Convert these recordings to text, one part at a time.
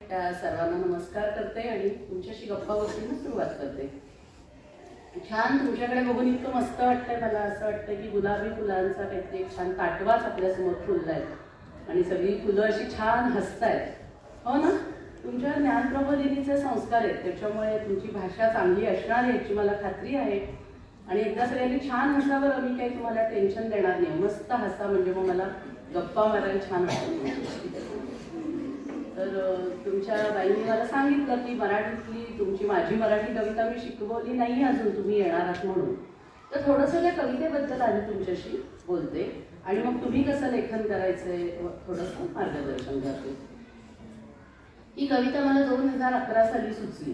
सर्वांना नमस्कार करते आणि तुमच्याशी गप्पा गोष्टींना सुरुवात करते. छान तुमच्याकडे बघून इतकं मस्त वाटतंय. मला असं वाटतं की गुलाबी फुलांचा काहीतरी एक छान ताटवाच आपल्यासमोर फुललाय आणि सगळी फुलं अशी छान हसतायत. हो ना? तुमच्या ज्ञानप्रबोधिनीचे संस्कार आहेत, त्याच्यामुळे तुमची भाषा चांगली असणार आहे याची मला खात्री आहे. आणि एकदा सगळ्यांनी छान हसावर मी काही तुम्हाला टेन्शन देणार नाही. मस्त हसा म्हणजे मग मला गप्पा मारायला छान वाटतं. तर तुमच्या बाईंनी मला सांगितलं की मराठीतली तुमची माझी मराठी कविता मी शिकवली नाही अजून, तुम्ही येणार आहात म्हणून. तर थोडंसं त्या कवितेबद्दल आधी तुमच्याशी बोलते आणि मग तुम्ही कसं लेखन करायचंय थोडंसं मार्गदर्शन करते. ही कविता मला 2011 साली सुचली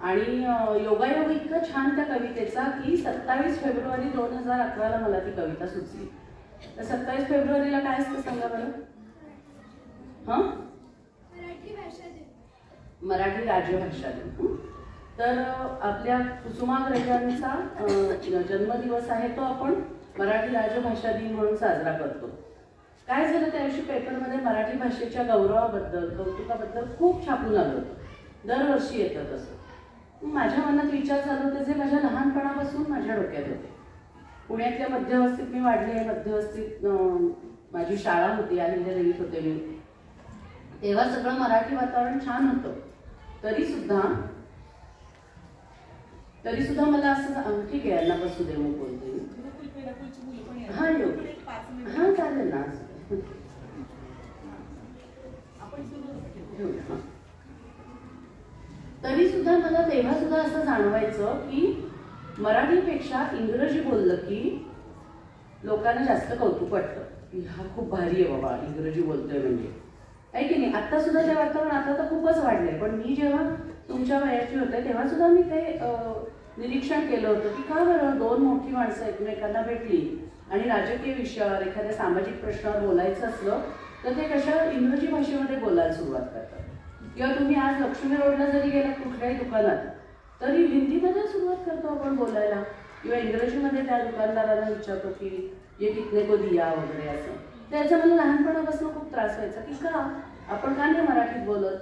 आणि योगायोग इतकं छान त्या कवितेचा की 27 फेब्रुवारी 2011ला मला ती कविता सुचली. तर 27 फेब्रुवारीला काय असतं सांगा बरं? हां, मराठी राजभाषा दिन. तर आपल्या कुसुमाग्रजांचा जन्मदिवस आहे, तो आपण मराठी राजभाषा दिन म्हणून साजरा करतो. काय झालं त्या दिवशी पेपरमध्ये मराठी भाषेच्या गौरवाबद्दल कौतुकाबद्दल खूप छापून आलं होतं. दरवर्षी येतं तसं. माझ्या मनात विचार चालू होते जे माझ्या लहानपणापासून माझ्या डोक्यात होते. पुण्यातल्या मध्यवस्तीत मी वाढले. मध्यवस्तीत माझी शाळा होती, अहिल्यादेवीत होते मी. तेव्हा सगळं मराठी वातावरण छान होतं. तरी सुद्धा मला असं ठीक आहे, यांना बसू दे मग बोलते. हां योग्य, हां चालेल ना. तरी सुद्धा मला तेव्हा सुद्धा असं जाणवायचं की मराठीपेक्षा इंग्रजी बोललं की लोकांना जास्त कौतुक वाटतं की हा खूप भारी आहे बाबा, इंग्रजी बोलतोय म्हणजे. आहे की नाही? आता सुद्धा ते वातावरण आता तर खूपच वाढलंय, पण मी जेव्हा तुमच्या वयाची होते तेव्हा सुद्धा मी ते निरीक्षण केलं होतं की का बरं दोन मोठी माणसं एकमेकांना भेटली आणि राजकीय विषयावर एखाद्या सामाजिक प्रश्नावर बोलायचं असलं तर ते कशा इंग्रजी भाषेमध्ये बोलायला सुरुवात करतात. किंवा तुम्ही आज लक्ष्मी रोडला जरी गेलात कुठल्याही दुकानात तरी हिंदीमध्ये सुरुवात करतो आपण बोलायला, किंवा इंग्रजीमध्ये त्या दुकानदाराला विचारतो की ये कितने को दिया वगैरे असं. त्याचा मला लहानपणापासून खूप त्रास व्हायचा की का आपण का नाही मराठीत बोलत,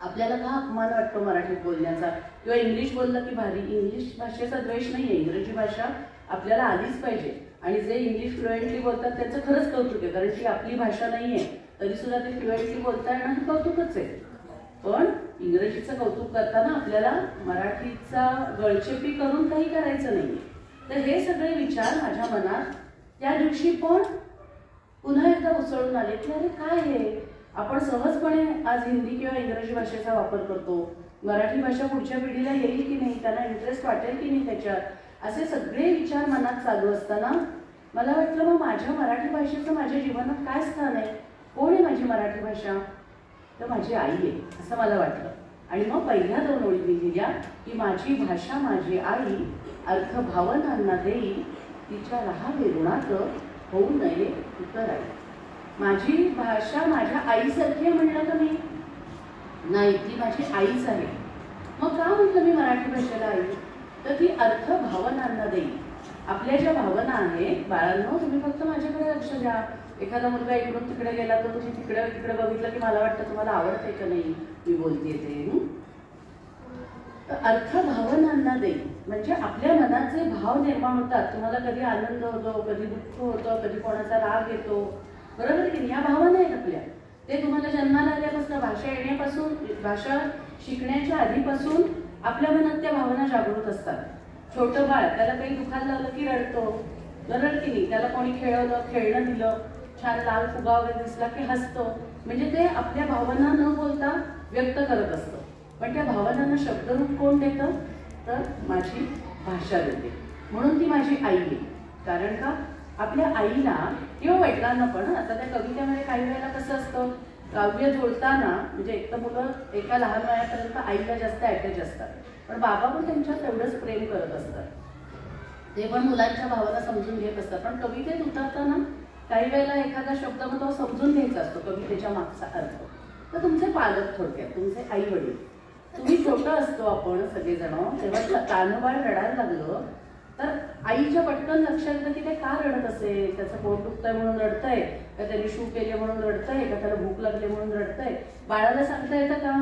आपल्याला का अपमान वाटतो मराठीत बोलण्याचा. किंवा इंग्लिश बोललं की भारी. इंग्लिश भाषेचा द्वेष नाही आहे, इंग्रजी भाषा आपल्याला आलीच पाहिजे. आणि जे इंग्लिश फ्लुएंटली बोलतात त्यांचं खरंच कौतुक आहे, कारण ती आपली भाषा नाही आहे तरी सुद्धा ते फ्लुएंटली बोलता येणं हे कौतुकच आहे. पण इंग्रजीचं कौतुक करताना आपल्याला मराठीचा गळचेपी करून काही करायचं नाही. तर हे सगळे विचार माझ्या मनात त्या दिवशी पण पुन्हा एकदा उसळून आले की अरे काय हे, आपण सहजपणे आज हिंदी किंवा इंग्रजी भाषेचा वापर करतो. मराठी भाषा पुढच्या पिढीला येईल की नाही, त्यांना इंटरेस्ट वाटेल की नाही त्याच्यात, असे सगळे विचार मनात चालू असताना मला वाटलं मग माझ्या मराठी भाषेचं माझ्या जीवनात काय स्थान आहे, कोण आहे माझी मराठी भाषा? तर माझी आई आहे असं मला वाटलं. आणि मग पहिल्या 2 ओळी मी लिहिल्या की माझी भाषा माझी आई, अर्थ भावनांना देई, तिच्या राहावे ऋणात होऊ नये उतराई. माझी भाषा माझ्या आईसारखी आहे म्हणलं का मी? नाही, ती माझी आईच आहे. मग का म्हटलं मी मराठी भाषेला आई? तर ती अर्थ भावनांना देई. आपल्या ज्या भावना आहेत बाळांनो, तुम्ही फक्त माझ्याकडे लक्ष द्या. एखादा मुलगा इकडून तिकडे गेला तर तुम्ही तिकडे बघितलं की मला वाटतं तुम्हाला आवडते का नाही मी बोलते ते. अर्थ भावनांना देई म्हणजे आपल्या मनात जे भाव निर्माण होतात, तुम्हाला कधी आनंद होतो, कधी दुःख होतं, कधी कोणाचा राग येतो, बरोबर की या भावना आहेत आपल्या. ते तुम्हाला जन्माला आल्यापासून, भाषा येण्यापासून, भाषा शिकण्याच्या आधीपासून आपल्या मनात त्या भावना जागृत असतात. छोटं बाळ, त्याला काही दुखायला लागलं की रडतो, बरोबर की नाही? त्याला कोणी खेळणं दिलं, छान लाल फुगा वगैरे दिसला की हसतो. म्हणजे ते आपल्या भावना न बोलता व्यक्त करत असतं. पण त्या भावनांना शब्दरूप कोण देतं? तर माझी भाषा देते. म्हणून ती माझी आई आहे. कारण का आपल्या आईला किंवा वडिलांना पण, आता त्या कवितेमध्ये काही वेळेला कसं असतं, काव्य जुळताना म्हणजे एक तर मुलं एका लहान वयापर्यंत आईला जास्त अटॅच असतात, पण बाबा पण त्यांच्यात तेवढंच प्रेम करत असतात. ते पण मुलांच्या भावना समजून घेत असतात. पण कवितेत उतरताना काही वेळेला एखादा शब्द मग तो समजून घ्यायचा असतो कवितेच्या मागचा अर्थ. तर तुमचे पालक, थोडक्यात तुमचे आई वडील, तुम्ही छोटं असतो आपण सगळेजण, तेव्हा तानुबाळ रडायला लागलं तर आईच्या पटकन लक्षात येतं की ते का रडत असेल, त्याचं पोट दुखतंय म्हणून रडतंय का त्यांनी शू केले म्हणून रडतंय, का त्याला भूक लागली म्हणून रडतंय? बाळाला सांगता येतं का?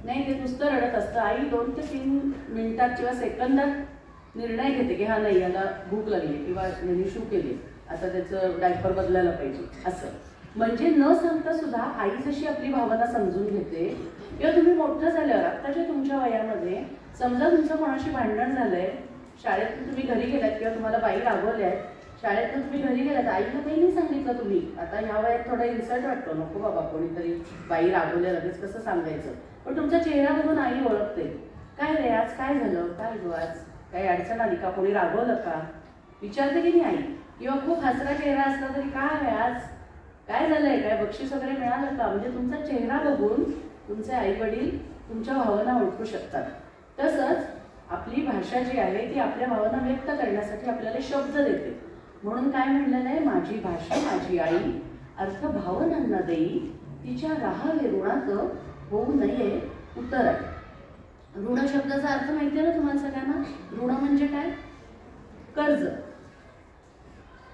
नाही, ते नुसतं रडत असतं. आई 2 ते 3 मिनिटात किंवा सेकंदात निर्णय घेते की हा नाही, याला भूक लागली किंवा यांनी शू केली, आता त्याचं डायपर बदलायला पाहिजे असं. म्हणजे न सांगता सुद्धा आई जशी आपली भावना समजून घेते, किंवा तुम्ही मोठं झाल्यावर आत्ताच्या तुमच्या वयामध्ये समजा तुमचं कोणाशी भांडण झालंय, शाळेतून तुम्ही घरी गेलात किंवा तुम्हाला बाई रागवल्यात, शाळेतून तुम्ही घरी गेलात, आईला काही नाही सांगितलं तुम्ही. आता ह्या वयात थोडा इन्सल्ट वाटतो, नको बाबा कोणीतरी बाई रागवल्या लगेच कसं सांगायचं. पण तुमचा चेहरा बघून आई ओळखते. काय रे आज काय झालं, काय गो आज काही अडचण आली का, कोणी रागवलं का, विचारते की नाही आई. किंवा खूप हसरा चेहरा असला तरी काय आज काय झालंय, काय बक्षीस वगैरे मिळालं का. म्हणजे तुमचा चेहरा बघून तुमचे आई वडील तुमच्या भावना ओळखू शकतात. तसंच आपली भाषा जी आहे ती आपल्या भावना व्यक्त करण्यासाठी आपल्याला शब्द देते. म्हणून काय म्हणलेलं आहे, माझी भाषा माझी आई अर्थ भावनांना देई, तिच्या राहावे ऋणात होऊ नये उतर आहे. ऋण शब्दाचा अर्थ माहिती आहे ना तुम्हाला सगळ्यांना? ऋण म्हणजे काय? कर्ज,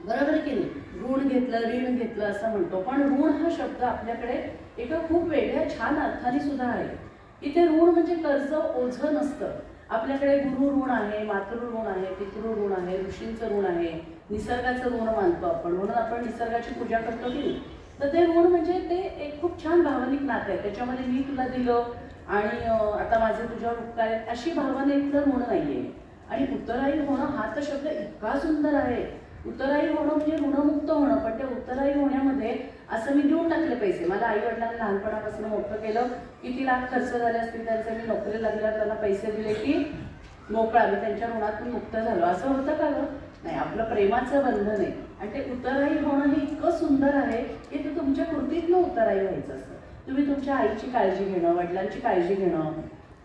बरोबर की नाही? ऋण घेतलं, ऋण घेतलं असं म्हणतो. पण ऋण हा शब्द आपल्याकडे एका खूप वेगळ्या छान अर्थाने सुद्धा आहे. की ते ऋण म्हणजे कर्ज, ओझं नसतं. आपल्याकडे गुरु ऋण आहे, मातृ ऋण आहे, पितृ ऋण आहे, ऋषींचं ऋण आहे, निसर्गाचं ऋण मानतो आपण, म्हणून आपण निसर्गाची पूजा करतो की नाही. तर ते ऋण म्हणजे ते एक खूप छान भावनिक नातं आहे. त्याच्यामध्ये मी तुला दिलं आणि आता माझे तुझ्यावर उपकार आहेत अशी भावनेतलं ऋण नाहीये. आणि उत्तरायी होणं हा तर शब्द इतका सुंदर आहे. उत्तरायी होणं म्हणजे ऋणमुक्त होणं. पण त्या उत्तरायी होण्यामध्ये असं मी देऊन टाकले पैसे, मला आई वडिलांनी लहानपणापासून मोठं केलं, किती लाख खर्च झाले असतील त्यांचे, मी नोकरी लागल्यावर त्यांना पैसे दिले की मोकळा, मी त्यांच्या ऋणातून मुक्त झालो, असं होतं का गं? नाही, आपलं प्रेमाचं बंधन आहे. आणि ते उत्तरायी होणं हे इतकं सुंदर आहे की ते तुमच्या कृतीतनं उत्तरायी व्हायचं असतं. तुम्ही तुमच्या आईची काळजी घेणं, वडिलांची काळजी घेणं,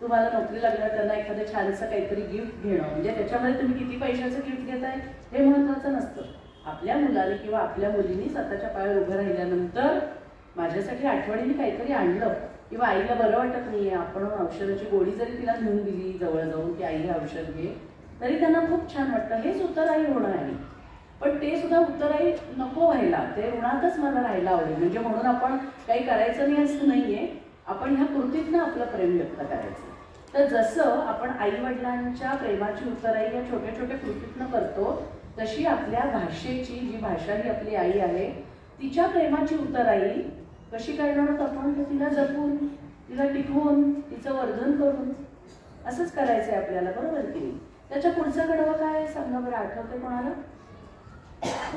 तुम्हाला नोकरी लागल्यावर त्यांना एखादं छानसं काहीतरी गिफ्ट घेणं, म्हणजे त्याच्यामध्ये तुम्ही किती पैशाचं गिफ्ट घेताय हे महत्त्वाचं नसतं. आपल्या मुलाने किंवा आपल्या मुलीने स्वतःच्या पायावर उभं राहिल्यानंतर माझ्यासाठी आठवणीने काहीतरी आणलं, किंवा आईला बरं वाटत नाही आहे, आपण औषधाची गोळी जरी तिला घेऊन दिली जवळ जाऊन की आई हे औषध घे, तरी त्यांना खूप छान वाटतं. हेच उत्तरायी होणं आहे. पण ते सुद्धा उत्तरायी नको व्हायला, ते ऋणातच मला राहायला आवडेल. म्हणजे म्हणून आपण काही करायचं नाही असं नाहीये, आपण ह्या कृतीतनं आपलं प्रेम व्यक्त करायचं. तर जसं आपण आई वडिलांच्या प्रेमाची उत्तराई या छोट्या छोट्या कृतीतनं करतो, तशी आपल्या भाषेची, जी भाषा ही आपली आई आहे, तिच्या प्रेमाची उत्तराई कशी करणार आहोत आपण? तर तिला जपून, तिला टिकवून, तिचं वर्धन करून असंच करायचं आहे आपल्याला, बरोबर की नाही? त्याच्या पुढचं कडवं काय आहे सांगा बरं, आठवते कोणाला?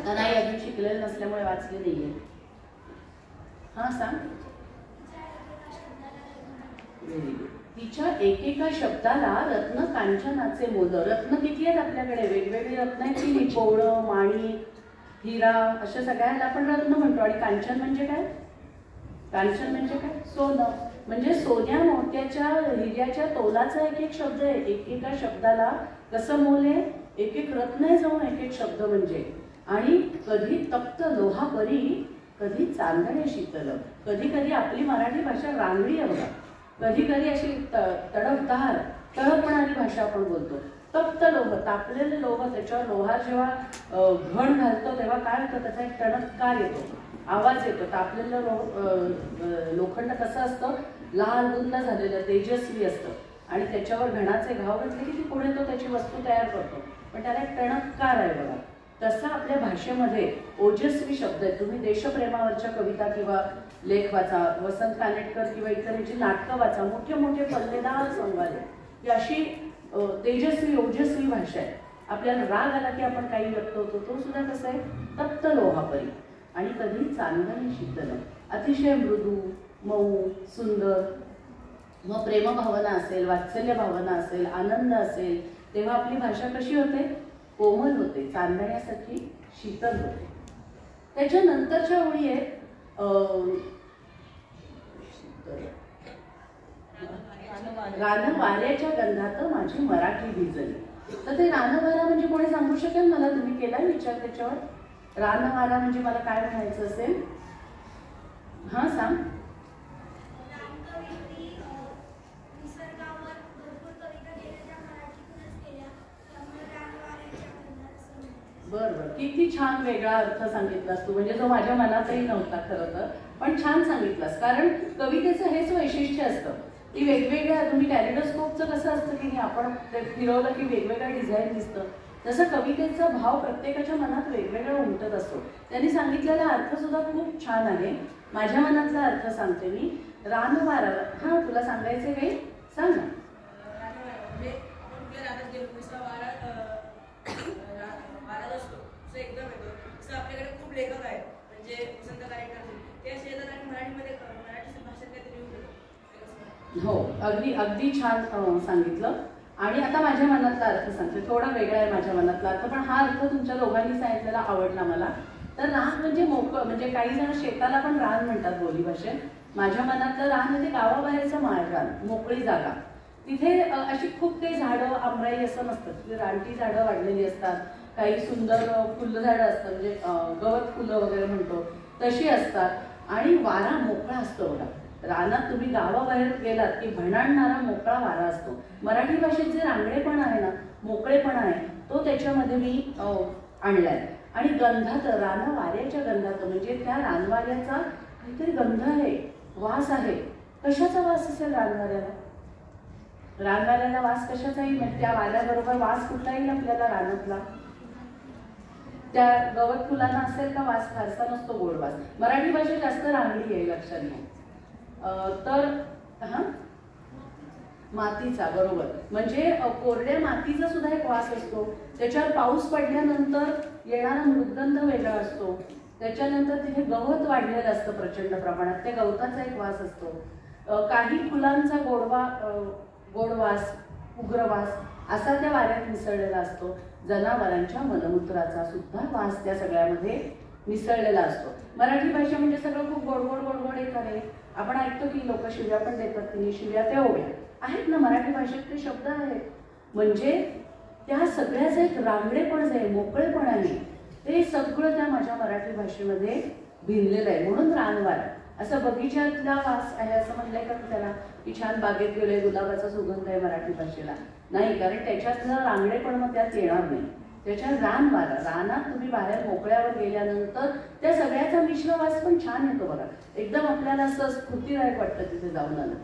नाही, अजून शिकलेलं नसल्यामुळे वाचले नाहीये. हा सांग. तिच्या एकेका शब्दाला रत्न कांचनाचे मोल. रत्न किती आहेत आपल्याकडे? वेगवेगळी रत्न आहेत की नाही? कोवळं, माणिक, हिरा, अशा सगळ्याला आपण रत्न म्हणतो. आणि कांचन म्हणजे काय? कांचन म्हणजे काय? सोनं. म्हणजे सोन्या मोत्याच्या हिऱ्याच्या तोलाचा एक एक शब्द आहे. एकेका शब्दाला कसं मोल आहे? एक एक रत्न आहे जाऊन एक एक शब्द म्हणजे. आणि कधी तप्त लोहापरी, कधी चांदणे शीतल. कधी कधी आपली मराठी भाषा रांगडी आहे बघा, कधी कधी अशी तडफदार तळपणारी भाषा आपण बोलतो. तप्त लोह, तापलेले लोह, त्याच्यावर लोहा जेव्हा घण घालतो तेव्हा काय होतं? त्याचा एक टणत्कार येतो, आवाज येतो. तापलेलं लोखंड कसं असतं? लाल गुंद झालेलं, तेजस्वी असतं. आणि त्याच्यावर घणाचे घाव घातले की ती पुढे तो त्याची वस्तू तयार करतो. पण त्याला एक टणत्कार आहे बघा. तसा आपल्या भाषेमध्ये ओजस्वी शब्द आहेत. तुम्ही देशप्रेमावरच्या कविता किंवा लेख वाचा, वसंत कानेटकर किंवा इतरांची नाटकं वाचा, मोठे मोठे पल्लेदार संवाद आहेत. ही अशी तेजस्वी ओजस्वी भाषा आहे. आपल्याला राग आला की आपण काही व्यक्त होतो, तो सुद्धा कसं आहे? तप्त लोहापरी. आणि कधी चांदणे शीतल, अतिशय मृदू, मऊ, सुंदर. मग प्रेमभावना असेल, वात्सल्य भावना असेल, आनंद असेल, तेव्हा आपली भाषा कशी होते? कोमल होते, चांदण्यासाठी शीतल होते. त्याच्यानंतरच्या ओळी आहेत रान वाऱ्याच्या गंधात माझी मराठी भिजली. तर ते रानवारा म्हणजे कोणी सांगू शकेल मला? तुम्ही केलाय विचार त्याच्यावर? रानवारा म्हणजे मला काय म्हणायचं असेल? हा सांग. बरं, किती छान वेगळा अर्थ सांगितलास तू, म्हणजे जो माझ्या मनातही नव्हता खरं तर, पण छान सांगितलास. कारण कवितेचं हेच वैशिष्ट्य असतं की वेगवेगळ्या, तुम्ही कॅलिडोस्कोपचं कसं असतं की आपण ते फिरवलं की वेगवेगळं डिझाईन दिसतं, तसं कवितेचा भाव प्रत्येकाच्या मनात वेगवेगळा उमटत असतो. त्यांनी सांगितलेला अर्थ सुद्धा खूप छान आहे. माझ्या मनातला अर्थ सांगते मी. रान वारा, हां तुला सांगायचं काही सांग ना. एकदम येतो तसं आपल्याकडे खूप लेखक आहेत, म्हणजे संत कार्यक्रम ते असे येतात आणि मराठीमध्ये मराठी भाषेत काहीतरी लिहून. हो, अगदी अगदी छान सांगितलं. आणि आता माझ्या मनातला अर्थ सांगते, थोडा वेगळा आहे माझ्या मनातला अर्थ, पण हा अर्थ तुमच्या दोघांनी सांगितलेला आवडला मला. तर रान म्हणजे मोकळं, म्हणजे काही जण शेताला पण रान म्हणतात बोलीभाषेत. माझ्या मनातलं रान म्हणजे गावाबाहेरचं माळरान, मोकळी जागा. तिथे अशी खूप काही झाडं आंबराई असं नसतं, तिथे रानटी झाडं वाढलेली असतात, काही सुंदर फुलझाडं असतात, म्हणजे गवत फुलं वगैरे म्हणतो तशी असतात, आणि वारा मोकळा असतो बघा. रानात तुम्ही गावाबाहेर गेलात की भणाणणारा मोकळा वारा असतो. मराठी भाषेत जे रांगडेपणा आहे ना, मोकळेपणा आहे, तो त्याच्यामध्ये मी आणलाय. आणि गंधात, रान वाऱ्याच्या गंधात, म्हणजे त्या रानवाऱ्याचा काहीतरी गंध आहे, वास आहे. कशाचा वास असेल रानवाऱ्याला? रानवाऱ्याला वास कशाचा येईल? म्हणजे त्या वाऱ्याबरोबर वास कुठला येईल आपल्याला रानातला? त्या गवत फुलांना असेल का वास? फारसा नसतो गोड वास. मराठी भाषा जास्त रांगडी आहे, लक्षात घ्या. तर हा मातीचा, बरोबर, म्हणजे कोरड्या मातीचा सुद्धा एक वास असतो. त्याच्यावर पाऊस पडल्यानंतर येणारा मृदगंध वेगळा असतो. त्याच्यानंतर तिथे गवत वाढलेलं असतं प्रचंड प्रमाणात, त्या गवताचा एक वास असतो. काही फुलांचा गोडवास, उग्रवास असा त्या वाऱ्यात मिसळलेला असतो. जनावरांच्या मलमूत्राचा सुद्धा वास त्या सगळ्यामध्ये मिसळलेला असतो. मराठी भाषा म्हणजे सगळं खूप गोड गोड गोड गोड येत आहे. आपण ऐकतो की लोक शिव्या पण देतात, की शिव्या त्या ओव्या आहेत ना मराठी भाषेत, ते शब्द आहेत. म्हणजे त्या सगळ्याचं एक रांगडेपण आहे, मोकळेपण आहे, ते सगळं त्या माझ्या मराठी भाषेमध्ये भिनलेलं आहे. म्हणून रानवारा असं बगीच्यातला वास आहे असं म्हणलंय का त्याला, की छान बागेत गेलोय, गुलाबाचा सुगंध आहे मराठी भाषेला? नाही, कारण त्याच्यातलं रांगडेपण मग त्यात येणार नाही. त्याच्या रानवारा, रानात तुम्ही बाहेर मोकळ्यावर गेल्यानंतर त्या सगळ्याचा मिश्र वास पण छान येतो बघा. एकदम आपल्याला असं स्फूर्तीदायक वाटतं तिथे जाऊन आलं.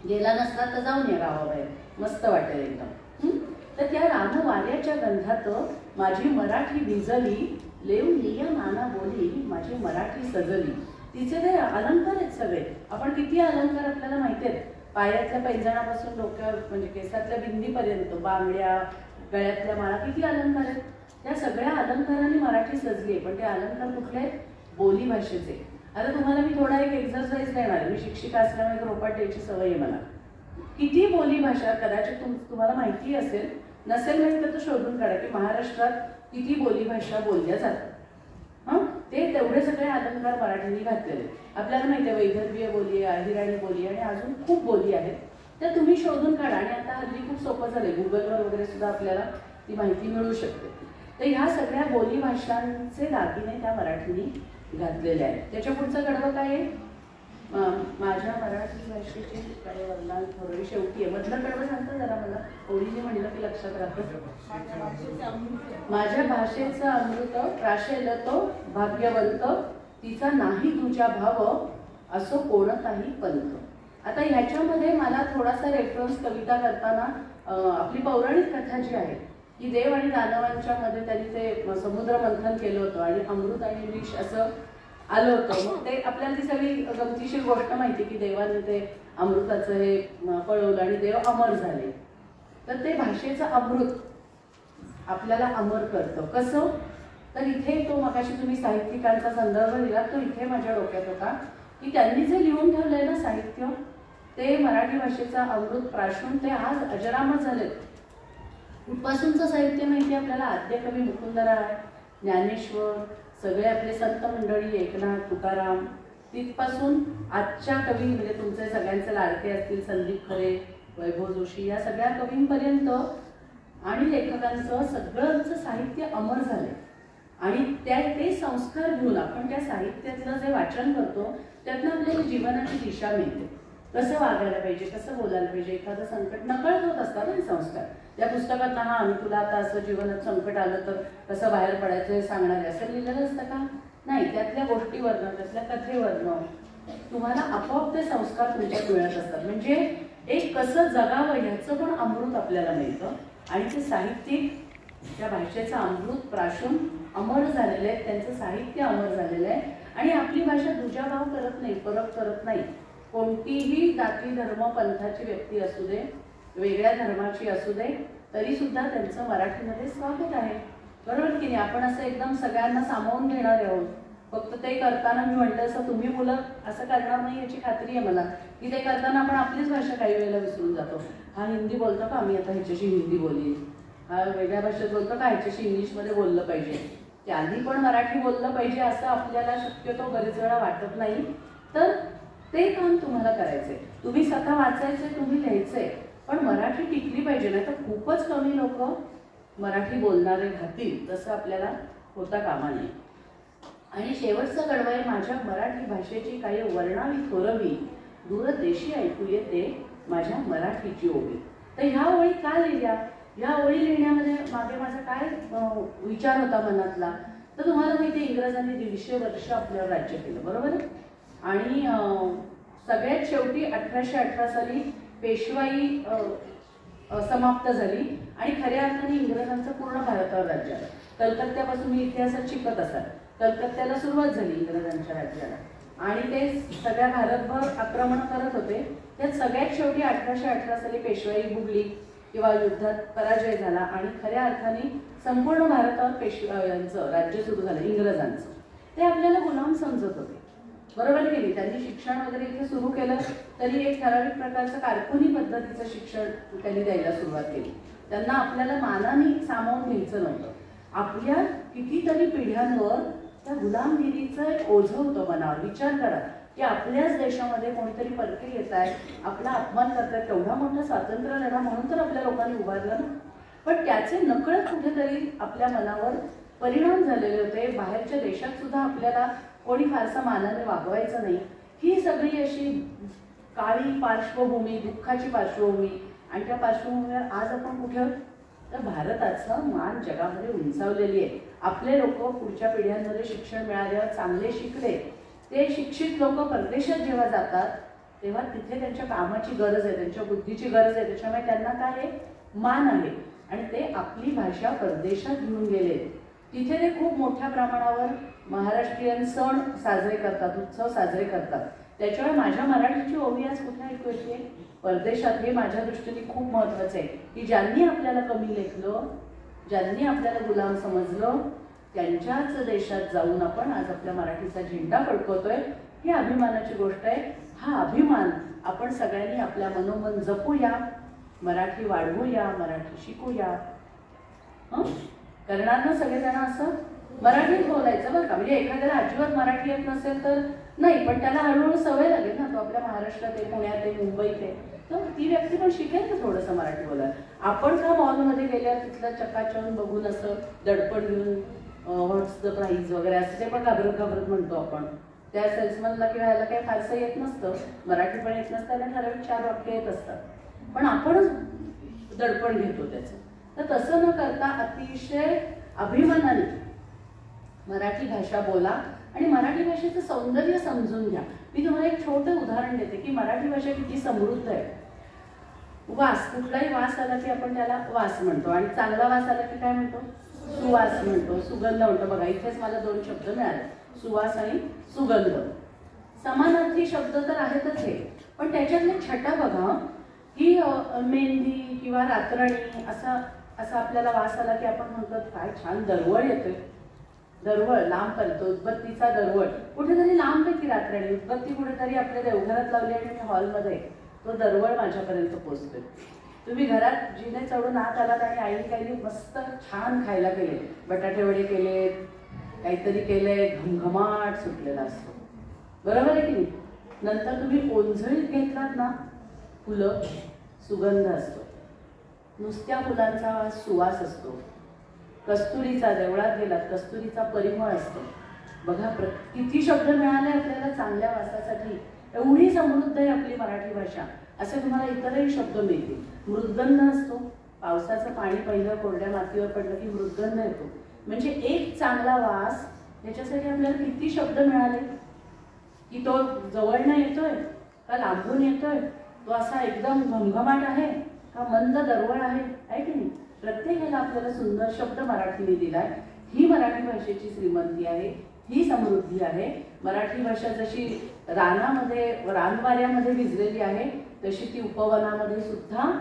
गेला नसला तर जाऊन या गावाबाहेर, मस्त वाटेल एकदम. तर त्या रानवाऱ्याच्या गंधात माझी मराठी भिजली, लेऊन लिया नाना बोली, माझी मराठी सजली. तिचे ते अलंकार आहेत सगळे. आपण किती अलंकार आपल्याला माहिती आहेत, पायातल्या पैंजणापासून डोक्यावर म्हणजे केसातल्या बिंदीपर्यंत, बांगड्या, गळ्यातल्या माळा, किती अलंकार आहेत. त्या सगळ्या अलंकारांनी मराठी सजली आहे. पण ते अलंकार कुठले आहेत? बोली भाषेचे. आता तुम्हाला मी थोडा एक एक्झरसाइज देणार आहे. मी शिक्षिका असल्यामुळे रोपाट द्यायची सवय आहे मला. किती बोली भाषा, कदाचित तुम्हाला माहिती असेल, नसेल माहिती तर शोधून काढा की महाराष्ट्रात किती बोली भाषा बोलल्या जातात. ते तेवढे सगळे अलंकार मराठीने घातलेले. आपल्याला माहिती आहे वैदर्भीय बोली आहे, अहिराणी बोली आहे, आणि अजून खूप बोली आहेत. त्या तुम्ही शोधून काढा. आणि आता हल्ली खूप सोपं झालंय, गुगलवर वगैरे सुद्धा आपल्याला ती माहिती मिळू शकते. तर ह्या सगळ्या बोली भाषांचे दागिने त्या मराठीने घातलेले आहेत. त्याच्या पुढचं कडवं काय आहे? माझ्या मराठी भाषेचे काय वरदान थोडी शेवटी आहे. मधलं कडवं सांगतं जरा मला, ओळीने म्हणलं की लक्षात राहतं. माझ्या भाषेचं अमृत प्राशेल तो भाग्यवंत, तिचा नाही तुझ्या भाव असो कोणताही पंथ. आता ह्याच्यामध्ये मला थोडासा रेफरन्स कविता करताना आपली पौराणिक कथा जी आहे की देव आणि दानवांच्या मध्ये त्यांनी ते समुद्र मंथन केलं होतं आणि अमृत आणि विष असं आलं होतं. मग ते आपल्याला ती सगळी गमतीशीर गोष्ट माहिती की देवाने ते अमृताचं हे पळवलं आणि देव अमर झाले. तर ते भाषेचं अमृत आपल्याला अमर करतं. कसं? तर इथे तो मगाशी तुम्ही साहित्यिकांचा संदर्भ दिला, तो इथे माझ्या डोक्यात होता की त्यांनी जे लिहून ठेवलंय ना साहित्य, ते मराठी भाषेचा अमृत प्राशून ते आज अजरामर झालेत. कुठपासूनचं साहित्य माहिती आपल्याला? आद्यकवी मुकुंदराय, ज्ञानेश्वर, सगळे आपले संत मंडळी, एकनाथ, तुकाराम, तिथपासून आजच्या कवी म्हणजे तुमचे सगळ्यांचे लाडके असतील संदीप खरे, वैभव जोशी, या सगळ्या कवींपर्यंत आणि लेखकांचं सगळंचं साहित्य अमर झालंय. आणि ते संस्कार घेऊन आपण त्या साहित्यातलं जे वाचन करतो त्यातनं आपल्याला जीवनाची दिशा मिळते. कसं वागायला पाहिजे, कसं बोलायला पाहिजे, एखादं संकट नकळत होत असतात ना संस्कार. त्या पुस्तकात हा मी तुला आता असं जीवनात संकट आलं तर कसं बाहेर पडायचं हे सांगणार आहे असं लिहिलेलं असतं का? नाही. त्यातल्या गोष्टीवरनं, त्यातल्या कथेवरनं तुम्हाला आपोआप ते संस्कार तुमच्यात मिळत असतात. म्हणजे एक कसं जगावं ह्याचं पण अमृत आपल्याला मिळतं. आणि ते साहित्यिक त्या भाषेचं अमृत प्राशून अमर झालेलं आहे, त्यांचं साहित्य अमर झालेलं आहे. आणि आपली भाषा दुजाभाव करत नाही, फरक करत नाही. कोणतीही जाती धर्म पंथाची व्यक्ती असू दे, वेगळ्या धर्माची असू दे, तरी सुद्धा त्यांचं मराठीमध्ये स्वागत आहे. बरोबर की नाही? आपण असं एकदम सगळ्यांना सामावून घेणार आहोत. फक्त ते करताना मी म्हटलं असं तुम्ही मुलं असं करणार नाही याची खात्री आहे मला, की ते करताना आपण आपलीच भाषा काही वेळेला विसरून जातो. हा हिंदी बोलतो का, मी आता ह्याच्याशी हिंदी बोलीन. हा वेगळ्या भाषेत बोलतो का, ह्याच्याशी इंग्लिशमध्ये बोललं पाहिजे. त्याआधी पण मराठी बोललं पाहिजे असं आपल्याला शक्यतो बरेच वेळा वाटत नाही. तर ते काम तुम्हाला करायचंय. तुम्ही स्वतः वाचायचंय, तुम्ही लिहायचंय, पण मराठी टिकली पाहिजे. नाही तर खूपच कमी लोक मराठी बोलणारे राहतील, तसं आपल्याला होता कामा नये. आणि शेवटचं कडवं आहे, माझ्या मराठी भाषेची काही वर्णावी थोरवी दूरदेशी ऐकू येते माझ्या मराठीची ओवी. तर ह्या ओळी का लिहिल्या? ह्या ओळी लिहिण्यामध्ये मागे माझा काय विचार होता मनातला, तर तुम्हाला माहिती आहे इंग्रजांनी 150 वर्ष आपल्यावर राज्य केलं, बरोबर आहे. आणि सगळ्यात शेवटी 1818 साली पेशवाई समाप्त झाली आणि खऱ्या अर्थाने इंग्रजांचं पूर्ण भारतावर राज्य आलं. कलकत्त्यापासून मी इतिहासात शिकत असाल, कलकत्त्याला सुरुवात झाली इंग्रजांच्या राज्याला आणि ते सगळ्या भारतभर आक्रमण करत होते. त्यात सगळ्यात शेवटी 1818 साली पेशवाई बुडली किंवा युद्धात पराजय झाला आणि खऱ्या अर्थाने संपूर्ण भारतावर पेशव्यांचं राज्य सुरू झालं, इंग्रजांचं. ते आपल्याला गुलाम समजत होते, बरोबर की नाही. त्यांनी शिक्षण वगैरे इथे सुरू केलं तरी एक ठराविक प्रकारचं कारकुनी पद्धतीचं शिक्षण त्यांनी द्यायला सुरुवात केली. त्यांना आपल्याला मानाने सामावून घ्यायचं नव्हतं. आपल्या कितीतरी पिढ्यांवर त्या गुलामगिरीचं एक ओझं होतं मनावर. विचार करा की आपल्याच देशामध्ये कोणीतरी परके येत आहे, आपला अपमान करतात. तेवढा मोठा स्वातंत्र्य लढा म्हणून तर आपल्या लोकांनी उभारलं ना, पण त्याचे नकळत कुठेतरी आपल्या मनावर परिणाम झालेले होते. बाहेरच्या देशात सुद्धा आपल्याला कोणी फारसा मानाने वागवायचं नाही. ही सगळी अशी काळी पार्श्वभूमी, दुःखाची पार्श्वभूमी आणि त्या पार्श्वभूमीवर आज आपण कुठं, तर भारताचं मान जगामध्ये उंचावलेली आहे. आपले लोक पुढच्या पिढ्यांमध्ये शिक्षण मिळाल्यावर चांगले शिकले, ते शिक्षित लोक परदेशात जेव्हा जातात तेव्हा तिथे त्यांच्या कामाची गरज आहे, त्यांच्या बुद्धीची गरज आहे. त्याच्यामुळे त्यांना काय आहे, मान आहे. आणि ते आपली भाषा परदेशात घेऊन गेले. तिथे ते खूप मोठ्या प्रमाणावर महाराष्ट्रीयन सण साजरे करतात, उत्सव साजरे करतात. त्याच्यामुळे माझ्या मराठीची ओवी आज कुठे ऐकू येते, परदेशात. हे माझ्या दृष्टीने खूप महत्त्वाचं आहे की ज्यांनी आपल्याला कमी लेखलं, ज्यांनी आपल्याला गुलाम समजलं, त्यांच्याच देशात जाऊन आपण आज आपल्या मराठीचा झेंडा फडकवतोय. ही अभिमानाची गोष्ट आहे. हा अभिमान आपण सगळ्यांनी आपल्या मनोमन जपूया, मराठी वाढवूया, मराठी शिकूया. करणार ना सगळेजण असं मराठीत बोलायचं बरं का. म्हणजे एखाद्याला अजिबात मराठी येत नसेल तर नाही, पण त्याला हळूहळू सवय लागेल ना. तो आपल्या महाराष्ट्रात आहे, पुण्यात आहे, मुंबईत आहे, तर ती व्यक्ती पण शिकेल ना थोडंसं मराठी बोलायला. आपण का मॉलमध्ये गेल्यावर तिथलं चकाचौंध बघून असं दडपण घेऊन व्हॉट्स द प्राईज वगैरे असं ते पण घाबरत घाबरत म्हणतो आपण. त्या सेल्समनला किंवा ह्याला काही फारसं येत नसतं, मराठी पण येत नसतं, त्याला ठराविक 4 वाक्य येत असतात, पण आपणच दडपण घेतो त्याचं. तर तसं न करता अतिशय अभिमानाने मराठी भाषा बोला आणि मराठी भाषेचं सौंदर्य समजून घ्या. मी तुम्हाला एक छोटं उदाहरण देते की मराठी भाषा किती समृद्ध आहे. वास, कुठलाही वास आला की आपण त्याला वास म्हणतो आणि चांगला वास आला की काय म्हणतो, सुवास म्हणतो, सुगंध म्हणतो. बघा इथेच मला 2 शब्द मिळाले, सुवास आणि सुगंध. समानार्थी शब्द तर आहेतच हे, पण त्याच्यातले छटा बघा की मेहंदी किंवा रातराणी असा आपल्याला वास आला की आपण म्हणतो काय छान दरवळ येतोय. दरवळ लांब पडतो, उदबत्तीचा दरवळ कुठेतरी लांब आहे ती रातराणी. उदबत्ती कुठेतरी आपल्या देवघरात लावली आणि मी हॉलमध्ये, तो दरवळ माझ्यापर्यंत पोहोचतोय. तुम्ही घरात जिने चढून आत आलात आणि आईने काही मस्त छान खायला केले, बटाटे वडे केले, काहीतरी केले, घमघमाट सुटलेला असतो, बरोबर आहे की नाही. नंतर तुम्ही ओंजळीत घेतलात ना फुलं, सुगंध असतो. नुसत्या फुलांचा सुवास असतो. कस्तुरीचा, देवळात गेलात कस्तुरीचा परिमळ असतो. बघा किती शब्द मिळाले आपल्याला चांगल्या वासासाठी. एवढी समृद्ध आहे आपली मराठी भाषा. असे तुम्हाला इतरही शब्द मिळतील. मृद्गंध असतो, पावसाचं पाणी पहिलं कोरड्या मातीवर पडलं की मृद्गंध येतो. म्हणजे एक चांगला वास याच्यासाठी आपल्याला किती शब्द मिळाले की तो जवळनं येतोय का लांबून येतोय, तो असा एकदम घमघमाट आहे का मंद दरवळ आहे की नाही. प्रत्येकाला आपल्याला सुंदर शब्द मराठीने दिलाय. ही मराठी भाषेची श्रीमंती आहे, ही समृद्धी आहे. मराठी भाषा जशी रानामध्ये रानवाऱ्यामध्ये भिजलेली आहे तशी ती उपवनामध्ये सुद्धा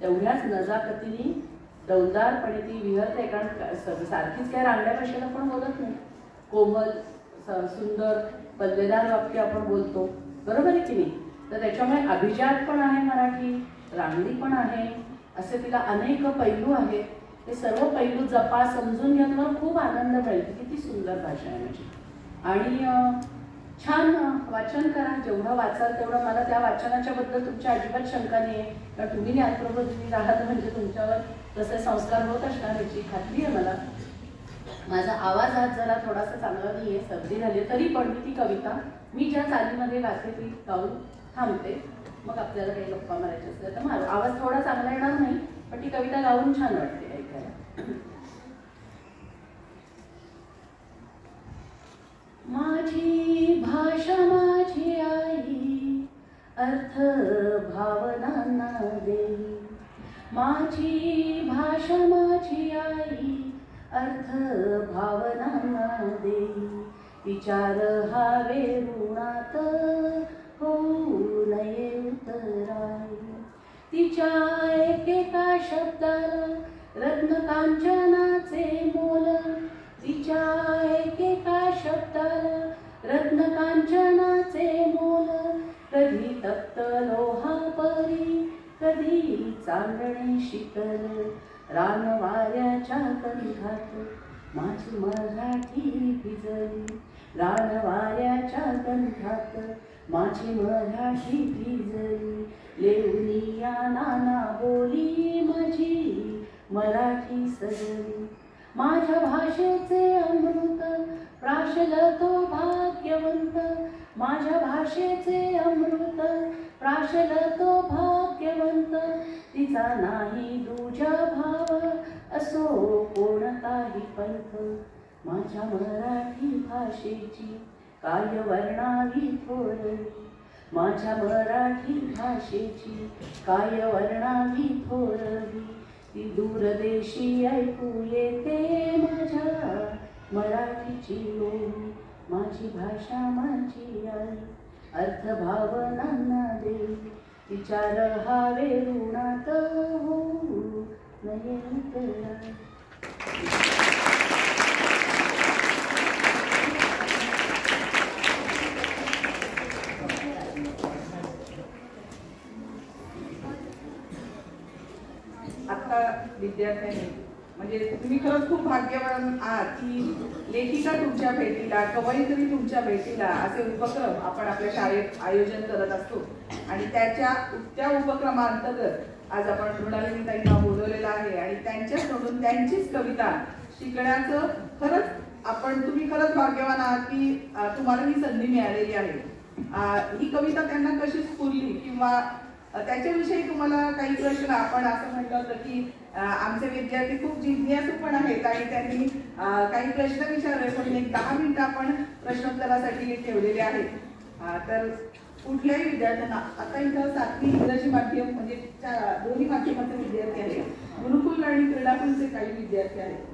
तेवढ्याच नजाकतीने डौलदारपणे ती विहरते. कारण सारखीच काय रांगड्या भाषेला पण बोलत नाही. कोमल सुंदर पल्लेदार वाक्य आपण बोलतो, बरोबर आहे की नाही. तर त्याच्यामुळे अभिजात पण आहे मराठी, रांगडी पण आहे, असे तिला अनेक पैलू आहेत. ते सर्व पैलू जपा, समजून घ्या, तुम्हाला खूप आनंद मिळेल. किती सुंदर भाषा आहे माझी. आणि छान वाचन करा, जेवढं वाचाल तेवढं. मला त्या वाचनाच्या बद्दल तुमची अजिबात शंका नाही आहे, कारण तुम्ही ज्ञानप्रबोधिनी राहत म्हणजे तुमच्यावर तसे संस्कार होत असणार याची खात्री आहे मला. माझा आवाज आज जरा थोडासा चांगला नाही आहे, सर्दी झाली, तरी पण मी ती कविता मी ज्या चालीमध्ये गाते ती गाऊन थांबते. मग आपल्याला काही गप्पा मारायचे असल्या तर माझा आवाज थोडा चांगला येणार नाही, पण ती कविता गाऊन छान वाटते ऐकायला. माझी भाषा माझी आई, अर्थ भावनांना देई. माझी भाषा माझी आई, अर्थ भावनांना देई. विचार हावे ऋणात होऊ नये उतराई. तिच्या एकेका शब्दाला रत्नकांचनाचे मोल. तिच्या एकेका शब्दाला रत्नकांचनाचे मोल. कधी तप्त लोहापरी, कधी चांदणे शीतल. रानवाऱ्याच्या कंठात माझी मराठी भिजली. रानवाऱ्याच्या कंठात माझी मराठी भिजली. लेवनिया नाना बोली माझी मराठी सजली. माझ्या भाषेचे अमृत प्राशल तो भाग्यवंत. माझ्या भाषेचे अमृत प्राशल तो भाग्यवंत. तिचा नाही दूजा भाव असो कोणताही पंथ. माझ्या मराठी भाषेची काय वर्णावी थोरली. माझ्या मराठी भाषेची काय वर्णावी थोरली. ती दूरदेशी ऐकू येते माझ्या मराठीची बोली. माझी भाषा माझी आई, अर्थ भावनांना देई. विचार हावे ऋणात होऊ नये उतराई. आता विद्यार्थ्यांनी म्हणजे तुम्ही खरंच खूप भाग्यवान आहात की लेखिका तुमच्या भेटीला, कवयित्री तुमच्या भेटीला असे उपक्रम आपण आपल्या शाळेत आयोजन करत असतो. आणि त्या उपक्रमांतर्गत आज आपण मृणालिनीताईंना बोलवलेलं आहे आणि त्यांच्याकडून त्यांचीच कविता शिकण्याचं खरंच तुम्ही खरंच भाग्यवान आहात की तुम्हाला ही संधी मिळालेली आहे. ही कविता त्यांना कशी स्फुरली किंवा त्याच्याविषयी तुम्हाला काही प्रश्न, आपण असं म्हटलं होतं की आमचे विद्यार्थी खूप जिज्ञासू पण आहेत आणि त्यांनी काही प्रश्न विचारले, पण 10 मिनिटं आपण प्रश्नोत्तरासाठी ठेवलेले आहेत. तर कुठल्याही विद्यार्थ्यांना, आता इथं 7वी इंग्रजी माध्यम म्हणजे दोन्ही माध्यमाचे विद्यार्थी आहेत, गुरुकुल आणि क्रीडाकुलचे काही विद्यार्थी आहेत.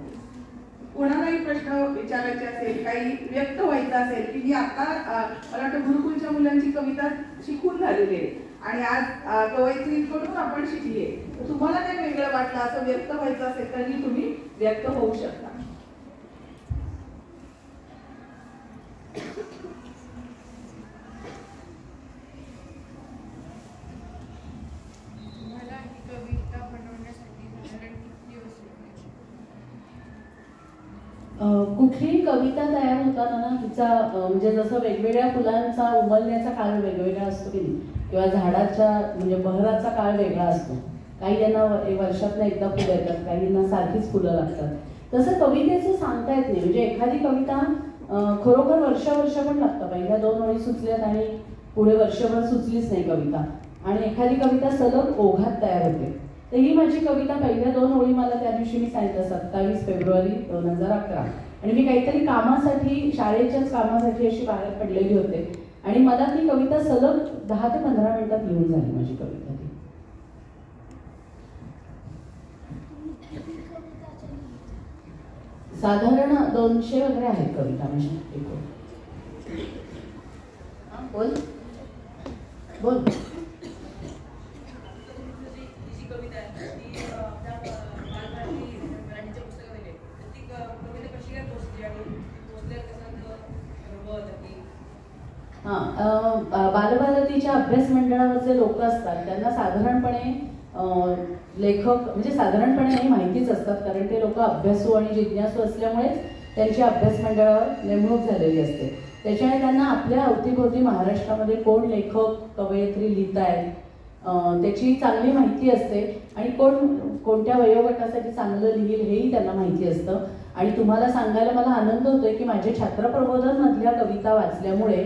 कोणालाही प्रश्न विचारायचे असेल, काही व्यक्त व्हायचं असेल की मी आता मला वाटतं गुरुकुलच्या मुलांची कविता शिकून झालेली आहे आणि आज कवयित्रीकडून आपण शिकली आहे, तर तुम्हाला काही वेगळं वाटलं असं व्यक्त व्हायचं असेल तरी तुम्ही व्यक्त होऊ शकता. मला ही कविता बनवण्यासाठी साधारण किती दिवस लागले? कुठलीही कविता तयार होताना ना तिचा म्हणजे जसं वेगवेगळ्या फुलांचा उमलण्याचा काळ वेगवेगळा असतो की नाही, किंवा झाडाच्या म्हणजे बहराचा काळ वेगळा असतो. काही यांना वर्षातनं एकदा फुलं येतात, काहींना सारखीच फुलं लागतात. तसं कवितेचं सांगता येत नाही. म्हणजे एखादी कविता खरोखर वर्ष पण लागतं. पहिल्या 2 ओळी सुचल्यात आणि पुढे वर्षभर सुचलीच नाही कविता, आणि एखादी कविता सलग ओघात तयार होते. तर ही माझी कविता पहिल्या 2 ओळी मला त्या दिवशी मी सांगितलं 27 फेब्रुवारी 2011, आणि मी काहीतरी कामासाठी, शाळेच्याच कामासाठी अशी बाहेर पडलेली होते, आणि मला ती कविता सलग 10 ते 15 मिनिटात लिहून झाली माझी कविता ती. साधारण 200 वगैरे आहेत कविता माझी एकूण. बोल बोल. ही जी कविता आहे ती आपल्या बालभारती मराठीच्या पुस्तकामध्ये आहे. तर ती कविता कशी काय पोहोचली आणि पोहोचल्यावर कसा अनुभव होता की बालभारतीच्या अभ्यास मंडळावरचे लोक असतात त्यांना साधारणपणे लेखक म्हणजे साधारणपणे नाही माहितीच असतात, कारण ते लोक अभ्यासू आणि जिज्ञासू असल्यामुळेच त्यांची अभ्यास मंडळावर नेमणूक झालेली असते. त्याच्यामुळे त्यांना आपल्या अवतीभोवती महाराष्ट्रामध्ये कोण लेखक कवयित्री लिहित आहेत त्याची चांगली माहिती असते, आणि कोण कोणत्या वयोगटासाठी चांगलं लिहिल हेही त्यांना माहिती असतं. आणि तुम्हाला सांगायला मला आनंद होतोय की माझे छात्रप्रबोधनमधल्या कविता वाचल्यामुळे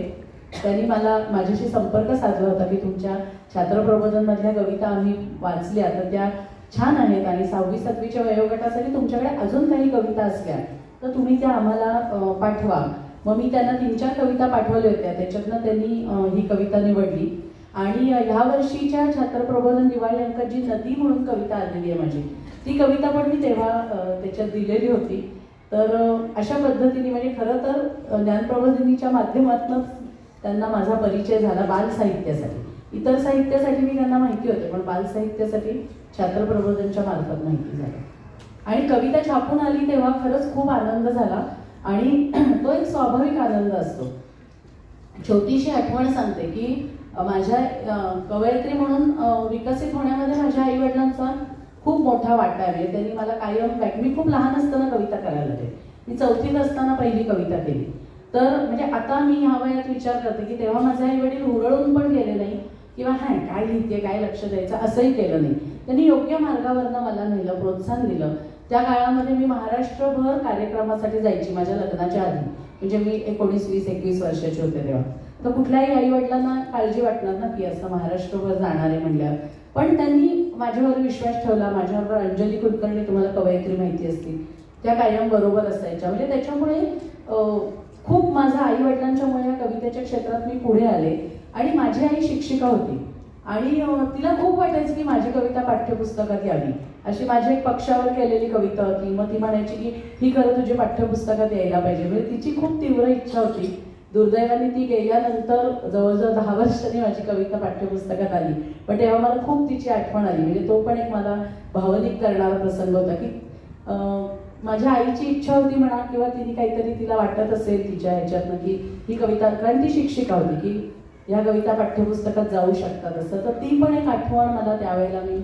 त्यांनी मला माझ्याशी संपर्क साधला होता की तुमच्या छात्रप्रबोधनमधल्या कविता आम्ही वाचल्या तर त्या छान आहेत, आणि 6वी 7वीच्या वयोगटासाठी तुमच्याकडे अजून काही कविता असल्या तर तुम्ही त्या आम्हाला पाठवा. मग मी त्यांना 3-4 कविता पाठवल्या होत्या, त्याच्यातनं त्यांनी ही कविता निवडली. आणि ह्या वर्षीच्या छात्रप्रबोधन दिवाळी अंकात जी नदी म्हणून कविता आलेली आहे माझी, ती कविता पण मी तेव्हा त्याच्यात दिलेली होती. तर अशा पद्धतीने म्हणजे खरं तर ज्ञानप्रबोधिनीच्या माध्यमातूनच त्यांना माझा परिचय झाला बालसाहित्यासाठी. इतर साहित्यासाठी मी त्यांना माहिती होते, पण बालसाहित्यासाठी छात्रप्रबोधनच्या मार्फत माहिती झालं. आणि कविता छापून आली तेव्हा खरंच खूप आनंद झाला, आणि तो एक स्वाभाविक आनंद असतो. छोटीशी आठवण सांगते की माझ्या कवयित्री म्हणून विकसित होण्यामध्ये माझ्या आईवडिलांचा खूप मोठा वाटा आहे. त्यांनी मला कायम मी खूप लहान असताना कविता करायला लागले. मी 4थीत असताना पहिली कविता केली. तर म्हणजे आता मी ह्या वयात विचार करते की तेव्हा माझे आई वडील हुरळून पण गेले नाही किंवा काय लिहिते काय लक्ष द्यायचं असंही केलं नाही. त्यांनी योग्य मार्गावरनं मला नेलं, प्रोत्साहन दिलं. त्या काळामध्ये मी महाराष्ट्रभर कार्यक्रमासाठी जायची माझ्या लग्नाच्या आधी, म्हणजे मी 19, 20, 21 वर्षाची होते तेव्हा. तर कुठल्याही आई वडिलांना काळजी वाटणार ना की असं महाराष्ट्रभर जाणार आहे म्हणल्यावर, पण त्यांनी माझ्यावर विश्वास ठेवला. माझ्याबरोबर अंजली कुलकर्णी, तुम्हाला कवयित्री माहिती असतील, त्या कायम बरोबर असायच्या. म्हणजे त्याच्यामुळे खूप माझ्या आई वडिलांच्यामुळे या कवितेच्या क्षेत्रात मी पुढे आले. आणि माझी आई शिक्षिका होती, आणि तिला खूप वाटायचं की माझी कविता पाठ्यपुस्तकात यावी. अशी माझी एक पक्षावर केलेली कविता होती. मग ती म्हणायची की ही खरं तुझी पाठ्यपुस्तकात यायला पाहिजे. म्हणजे तिची खूप तीव्र इच्छा होती. दुर्दैवाने ती गेल्यानंतर जवळजवळ 10 वर्षांनी माझी कविता पाठ्यपुस्तकात आली, पण तेव्हा मला खूप तिची आठवण आली. म्हणजे तो पण एक मला भावनिक करणारा प्रसंग होता की माझ्या आईची इच्छा होती म्हणा, किंवा तिने काहीतरी तिला वाटत असेल तिच्या ह्याच्यातनं की ही कविता, कारण ती शिक्षिका होती, की ह्या कविता पाठ्यपुस्तकात जाऊ शकतात असं. तर ती पण एक आठवण मला त्यावेळेला मी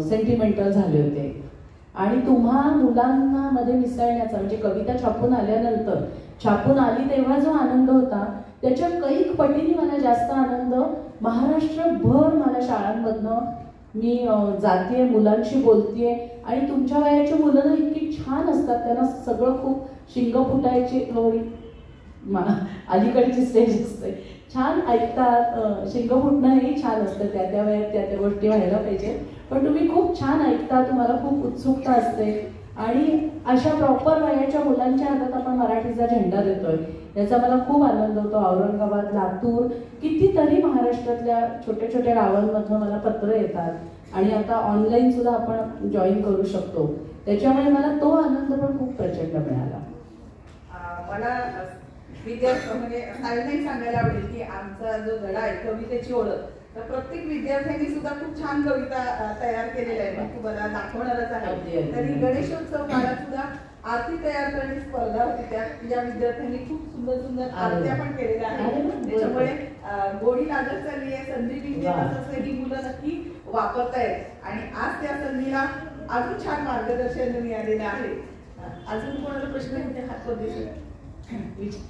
सेंटिमेंटल झाले होते. आणि तुम्हा मुलांना मध्ये मिसळण्याचा म्हणजे कविता छापून आल्यानंतर, छापून आली तेव्हा जो आनंद होता त्याच्या कैक पटीने मला जास्त आनंद महाराष्ट्रभर मला शाळांमधनं मी जाते, मुलांशी बोलतेय. आणि तुमच्या वयाची मुलं ना इतकी छान असतात, त्यांना सगळं खूप शिंग फुटायची अलीकडची स्टेज असते, छान ऐकतात. शिंग फुटणं हेही छान असतं, त्या वयात त्या गोष्टी व्हायला पाहिजे. पण तुम्ही खूप छान ऐकता, तुम्हाला खूप उत्सुकता असते. आणि अशा प्रॉपर वयाच्या मुलांच्या हातात आपण मराठीचा झेंडा देतोय याचा मला खूप आनंद होतो. औरंगाबाद, लातूर, कितीतरी महाराष्ट्रातल्या छोट्या छोट्या गावांमधनं मला पत्र येतात, आणि आता ऑनलाईन सुद्धा आपण जॉईन करू शकतो. त्याच्यामुळे मला तो आनंद पण खूप प्रचंड मिळाला. मला विद्यार्थी म्हणजे नाही सांगायला आवडेल की आमचा जो धडा आहे कवितेची ओळख, तर प्रत्येक विद्यार्थ्यांनी सुद्धा खूप छान कविता तयार केलेल्या आहे. मी तुम्हाला दाखवणारच आहे. तरी गणेशोत्सव काळात सुद्धा आरती तयार करण्याची स्पर्धा होती, त्यात या विद्यार्थ्यांनी खूप सुंदर सुंदर आरत्या पण केलेल्या आहेत. त्याच्यामुळे गोडी लागत चालली आहे. संधी मिळते असं ही मुलं नक्की वापरतायत, आणि आज त्या संधीला अजून छान मार्गदर्शन मिळालेलं आहे. अजून कोणाला प्रश्न होते हात वर दिसत?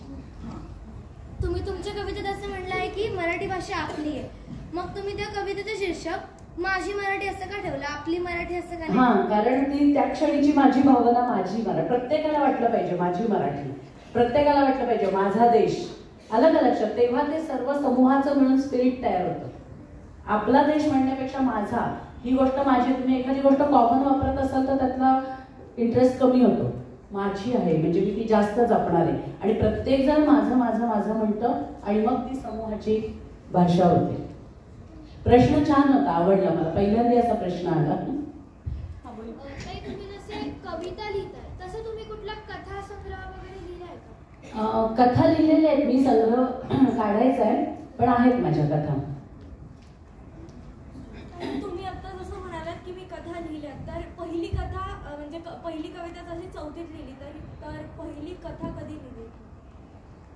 तुम्ही तुमच्या कवितेत असं म्हटलं आहे की मराठी भाषा आपली आहे, मग तुम्ही त्या कवितेचं शीर्षक माझी मराठी असं का ठेवलं, आपली मराठी असं का नाही? कारण ती त्या क्षणीची माझी भावना, माझी मराठी. प्रत्येकाला वाटलं पाहिजे माझी मराठी, प्रत्येकाला वाटलं पाहिजे माझा देश. आलं का लक्षात? तेव्हा ते सर्व समूहाचं मिळून स्पिरिट तयार होतं. आपला देश म्हणण्यापेक्षा माझा, ही गोष्ट माझी. तुम्ही एखादी गोष्ट कॉमन वापरत असाल तर त्यातला इंटरेस्ट कमी होतो. माझी आहे म्हणजे मी ती जास्त जपणार आहे, आणि प्रत्येक जण माझं माझं माझं म्हणतं, आणि मग ती समूहाची भाषा होते. प्रश्न छान होता, आवडला मला. पहिल्यांदा असा प्रश्न आला. ताई, तुम्ही जसे कविता लिहिताय तसं तुम्ही कुठला कथा संग्रह वगैरे लिहिलाय का? कथा लिहिलेल्या आहेत मी. संग्रह काढायचा आहे, पण आहेत माझ्या कथा. तुम्ही आता जसं म्हणालात की मी कथा लिहिल्या, तर पहिली कथा म्हणजे पहिली कविता जशी 4थीत लिहिली, तर पहिली कथा कधी लिहिली?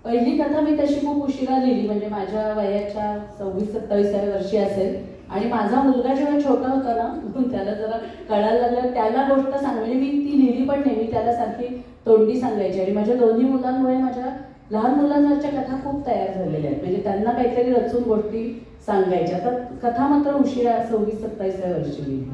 पहिली कथा मी तशी खूप उशिरा लिहिली, म्हणजे माझ्या वयाच्या 26-27व्या वर्षी असेल. आणि माझा मुलगा जेव्हा छोटा होता ना, त्याला जरा कळायला लागलं, त्याला गोष्ट सांगली. मी ती लिहिली पण नाही, मी त्याला सारखी तोंडी सांगायची. आणि माझ्या दोन्ही मुलांमुळे माझ्या लहान मुलांवरच्या कथा खूप तयार झालेल्या आहेत, म्हणजे त्यांना काहीतरी रचून गोष्टी सांगायच्या. तर कथा मात्र उशिरा 26-27व्या वर्षी लिहिली.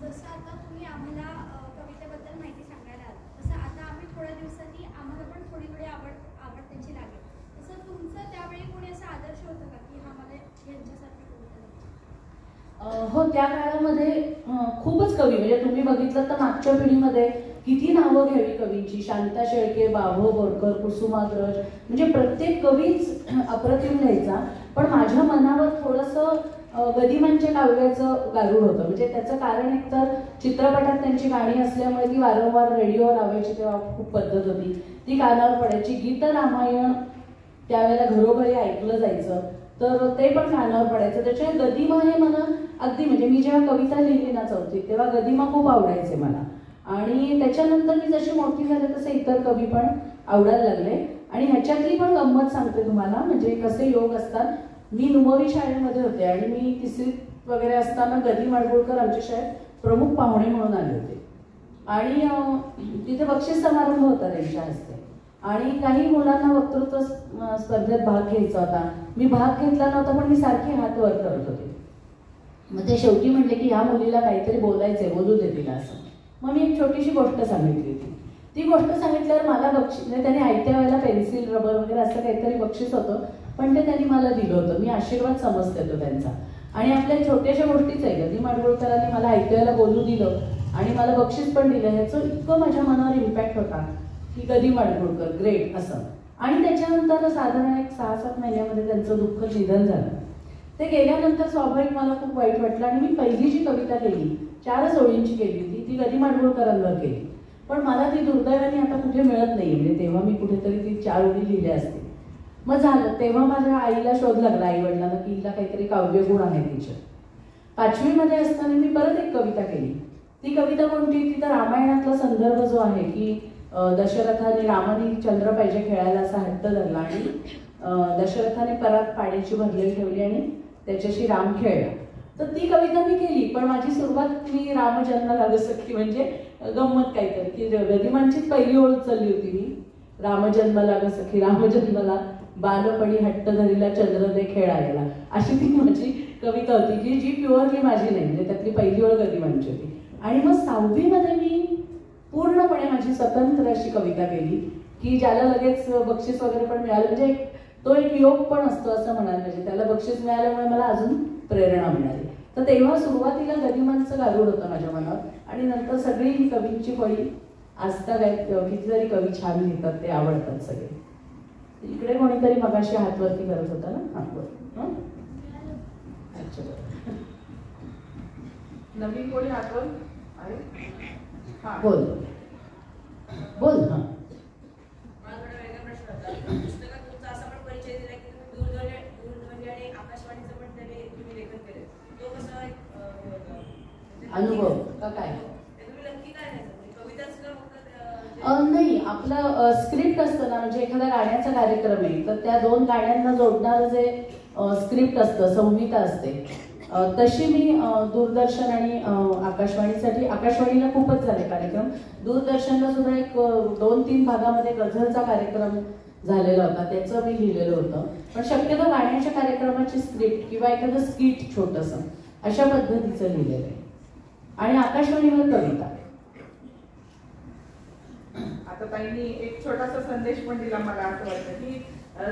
जसं आता तुम्ही आम्हाला कवितेबद्दल माहिती सांगायला आलात, तसं आता आम्ही थोड्या दिवसांनी आम्हाला पण थोडी आवड त्यांची लागेल. तसं तुमचं त्यावेळी कोणी असं आदर्श होतं का की हा मला यांच्यासारखी कविता लिहायची? हो, त्या काळामध्ये खूपच कवी, म्हणजे तुम्ही बघितलं तर मागच्या पिढीमध्ये किती नावं घ्यावी कवींची. शांता शेळके, बाभो बोरकर, कुसुमाग्रज, म्हणजे प्रत्येक कवीच अप्रतिम लिहायचा. पण माझ्या मनावर थोडंसं गदिमांच्या काव्याचं गारूड होतं. म्हणजे त्याचं कारण एकतर चित्रपटात त्यांची गाणी असल्यामुळे ती वारंवार रेडिओवर लावायची, तेव्हा खूप पद्धत होती, ती कानावर पडायची. गीत रामायण त्यावेळेला घरोघरी ऐकलं जायचं, तर ते पण कानावर पडायचं. त्याच्यामुळे गदिमा हे मला अगदी, म्हणजे मी जेव्हा कविता लिहिली ना 4थीत, तेव्हा गदिमा खूप आवडायचे मला. आणि त्याच्यानंतर मी जशी मोठी झाले तसे इतर कवी पण आवडायला लागले. आणि ह्याच्यातली पण गंमत सांगते तुम्हाला, म्हणजे कसे योग असतात. मी नुमवी शाळेमध्ये होते, आणि मी 3रीत वगैरे असताना गदी माडगुळकर आमच्या शाळेत प्रमुख पाहुणे म्हणून आले होते. आणि तिथे बक्षीस समारंभ होता त्यांच्या हस्ते, आणि काही मुलांना वक्तृत्व स्पर्धेत भाग घ्यायचा होता. मी भाग घेतला नव्हता, पण मी सारखी हात वर करत होते. मग ते शेवटी म्हटले की ह्या मुलीला काहीतरी बोलायचंय, बोलू दे तिला असं. मग मी एक छोटीशी गोष्ट सांगितली होती. ती गोष्ट सांगितल्यावर मला बक्षीस, म्हणजे त्याने आयत्या वेळेला पेन्सिल, रबर वगैरे असं काहीतरी बक्षीस होतं, पण ते त्यांनी मला दिलं होतं. मी आशीर्वाद समजते तो त्यांचा. आणि आपल्या छोट्याशा गोष्टीच आहे, गदी माडगुळकरांनी मला आयत्या वेळेला बोलू दिलं आणि मला बक्षीस पण दिलं. ह्याचं इतकं माझ्या मनावर इम्पॅक्ट होता की गदी माडगुळकर ग्रेट असं. आणि त्याच्यानंतर साधारण एक 6-7 महिन्यामध्ये त्यांचं दुःख निधन झालं. ते गेल्यानंतर स्वाभाविक मला खूप वाईट वाटलं. आणि मी पहिली जी कविता केली 4च ओळींची केली होती, ती गदी माडगुळकरांवर केली. पण मला ती दुर्दैवाने आता कुठे मिळत नाही, म्हणजे तेव्हा मी कुठेतरी ती 4 ओळी लिहिल्या असतील. मग झालं, तेव्हा माझ्या आईला शोध लागला, आई वडिलांना, की हिला काहीतरी काव्यगुण आहे तिच्या. 5वीमध्ये असताना मी परत एक कविता केली. ती कविता कोणती? ती तर रामायणातला संदर्भ जो आहे की दशरथाने, रामाने चंद्र पाहिजे खेळायला असा हट्ट धरला, आणि दशरथाने परात पाण्याची भरलेली ठेवली आणि त्याच्याशी राम खेळला. तर ती कविता मी केली. पण माझी सुरुवात मी रामजन्म लागू सखी, म्हणजे गंमत काहीतरी, की गदिमांचीच पहिली ओळ चालली होती मी. रामजन्म लाग सखी, रामजन्मला बालपणी हट्ट धरीला चंद्र दे खेळायला, अशी ती माझी कविता होती, की जी प्युअरली माझी नाही, म्हणजे त्यातली पहिली ओळ गदिमांची होती. आणि मग 6वीमध्ये मी पूर्णपणे माझी स्वतंत्र अशी कविता केली, की ज्याला लगेच बक्षीस वगैरे पण मिळालं. म्हणजे तो एक योग पण असतो असं म्हणायला पाहिजे. त्याला बक्षीस मिळाल्यामुळे मला अजून प्रेरणा मिळाली. तर तेव्हा सुरुवातीला गदिमांचं गारूड होतं माझ्या मनावर, आणि नंतर सगळी ही कवींची फळी आजता कितीतरी कवी छान लिहितात, ते आवडतात सगळे. इकडे कोणीतरी मगाशी हातवरती करत होता ना, हातवर. अच्छा, नवीन कोणी हातवर आहे? हा, बोल बोल. हा, मला थोडा वेगळा प्रश्न होता. पुस्तकात तुमचा असा पण परिचय दिला की तुम्ही दूरध्वनी आणि आकाशवाणीचं पण तुम्ही लेखन केलं. तो कसा अनुभव का काय? तुम्ही नक्की काय नाही, कविताच का फक्त नाही, आपलं स्क्रिप्ट असतं ना, म्हणजे एखाद्या गाण्याचा कार्यक्रम आहे तर त्या 2 गाण्यांना जोडणारं जे स्क्रिप्ट असतं, संहिता असते, तशी मी दूरदर्शन आणि आकाशवाणीसाठी, आकाशवाणीला खूपच झाले कार्यक्रम, दूरदर्शनला सुद्धा एक 2-3 भागामध्ये गझलचा कार्यक्रम झालेला होता, त्याचं मी लिहिलेलं होतं. पण शक्यतो गाण्याच्या कार्यक्रमाची स्क्रिप्ट किंवा एखादं स्किट छोटंसं अशा पद्धतीचं लिहिलेलं आहे. आणि आकाशवाणीवर कविता. आता ताईंनी एक छोटासा संदेश पण दिला मला असं वाटतं की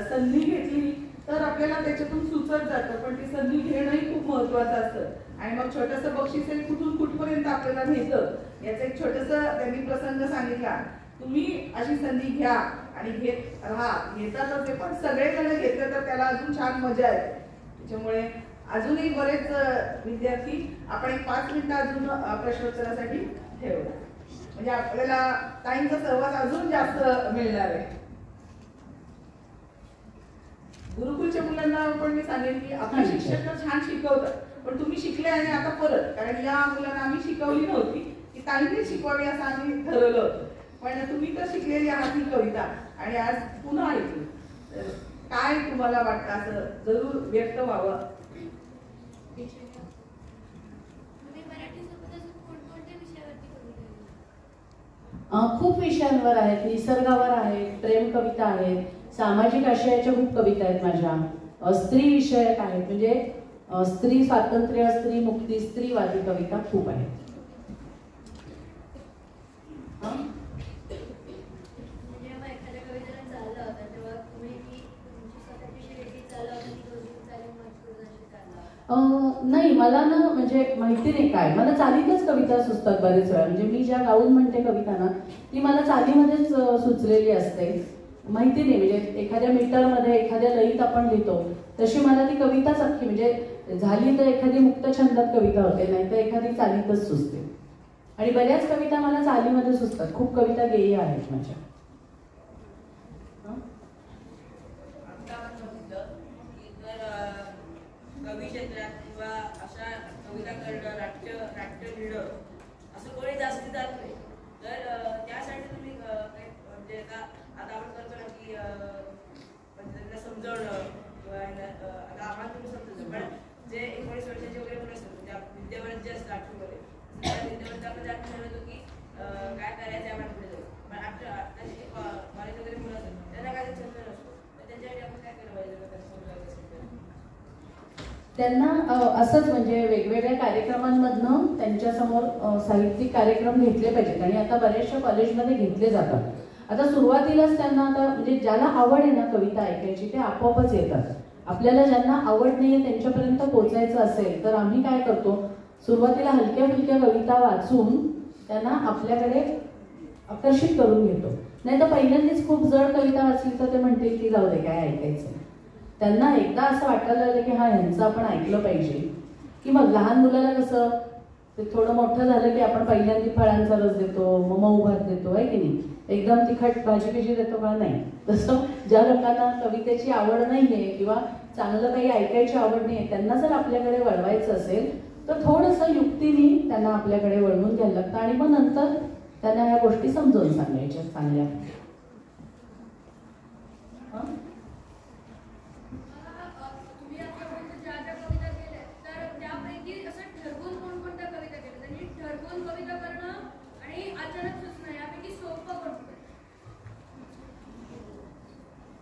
संधी घेतली तर आपल्याला त्याच्यातून सुचत जातं, पण ती संधी घेणंही खूप महत्वाचं असतं आणि मग छोटंसं बक्षीसही कुठून कुठपर्यंत आपल्याला नेतं याचं एक छोटंसं त्यांनी प्रसंग सांगितला. तुम्ही अशी संधी घ्या आणि घेत राहा, घेतातच ते, पण सगळेजण घेतलं तर त्याला अजून छान मजा येते. त्याच्यामुळे अजूनही बरेच विद्यार्थी आपण एक 5 मिनिटं अजून प्रश्नोत्तरासाठी ठेवला म्हणजे आपल्याला ताईंचा सहवास अजून जास्त मिळणार आहे. गुरुकुलच्या मुलांना पण मी सांगेन की आपले शिक्षक छान शिकवतात, पण तुम्ही शिकले आणि आता परत, कारण या मुलांना आम्ही शिकवली नव्हती, की ताईंनी शिकवावी असं आम्ही ठरवलं होतं, पण तुम्ही तर शिकलेली आहात ही कविता आणि आज पुन्हा ऐकली, तर काय तुम्हाला वाटतं असं जरूर व्यक्त व्हावं? खूप विषयांवर आहेत, निसर्गावर आहेत, प्रेम कविता आहेत, सामाजिक आशयाच्या खूप कविता आहेत माझ्या, स्त्री विषयक आहेत, म्हणजे स्त्री स्वातंत्र्य, स्त्री मुक्ती, स्त्रीवादी कविता खूप आहेत. नाही, मला ना म्हणजे माहिती नाही काय, मला चालीतच कविता सुचतात बरेच वेळा. म्हणजे मी ज्या गाऊन म्हणते कविता ना ती मला चालीमध्येच सुचलेली असते. माहिती नाही, म्हणजे एखाद्या मीटरमध्ये एखाद्या लयीत आपण लिहितो तशी मला ती कविताच अख्खी, म्हणजे झाली तर एखादी मुक्त छंदात कविता होते, नाही तर एखादी चालीतच सुचते. आणि बऱ्याच कविता मला चालीमध्ये सुचतात. खूप कविता गेय आहेत माझ्या. कवी क्षेत्रात किंवा अशा कविता करणं, नाट्य लिहिणं असं कोणी जास्ती जात नाही, तर त्यासाठी तुम्ही म्हणजे आता आपण करतो ना की म्हणजे त्यांना समजवणं किंवा आता आम्हाला तुम्ही समजवतो, पण जे 19 वर्षाचे वगैरे मुलं असतात त्या विद्यावरच जे असतं आठवीमध्ये, त्या विद्यावरच आपण जास्त ठरवतो की काय करायचं आहे आपण पुढे जाऊ, पण आता कॉलेज वगैरे मुलं असतात त्यांना काय छंद नसतो, तर त्यांच्यासाठी आपण काय केलं पाहिजे त्यांना समजावलं असेल तर? त्यांना असंच म्हणजे वेगवेगळ्या कार्यक्रमांमधनं त्यांच्यासमोर साहित्यिक कार्यक्रम घेतले पाहिजेत आणि आता बऱ्याचशा कॉलेजमध्ये घेतले जातात. आता सुरुवातीलाच त्यांना आता म्हणजे ज्याला आवड आहे ना कविता ऐकायची ते आपोआपच येतात. आपल्याला ज्यांना आवड नाही आहे त्यांच्यापर्यंत पोचायचं असेल तर आम्ही काय करतो, सुरुवातीला हलक्या फुलक्या कविता वाचून त्यांना आपल्याकडे आकर्षित करून घेतो. नाही तर पहिल्यांदाच खूप जड कविता वाचली तर ते म्हणतील की जाऊ दे काय ऐकायचं. त्यांना एकदा असं वाटायला लागलं की हा ह्यांचं आपण ऐकलं पाहिजे, की मग लहान मुलाला कसं ते थोडं मोठं झालं की आपण पहिल्यांदा फळांचा रस देतो, मग मऊ भात देतो, आहे की नाही, एकदम तिखट भाजी पिजी देतो का नाही. तसं ज्या लोकांना कवितेची आवड नाहीये किंवा चांगलं काही ऐकायची आवड नाहीये त्यांना जर आपल्याकडे वळवायचं असेल तर थोडंसं युक्तीने त्यांना आपल्याकडे वळवून घ्यायला लागतं आणि मग नंतर त्यांना ह्या गोष्टी समजावून सांगायच्या चांगल्या.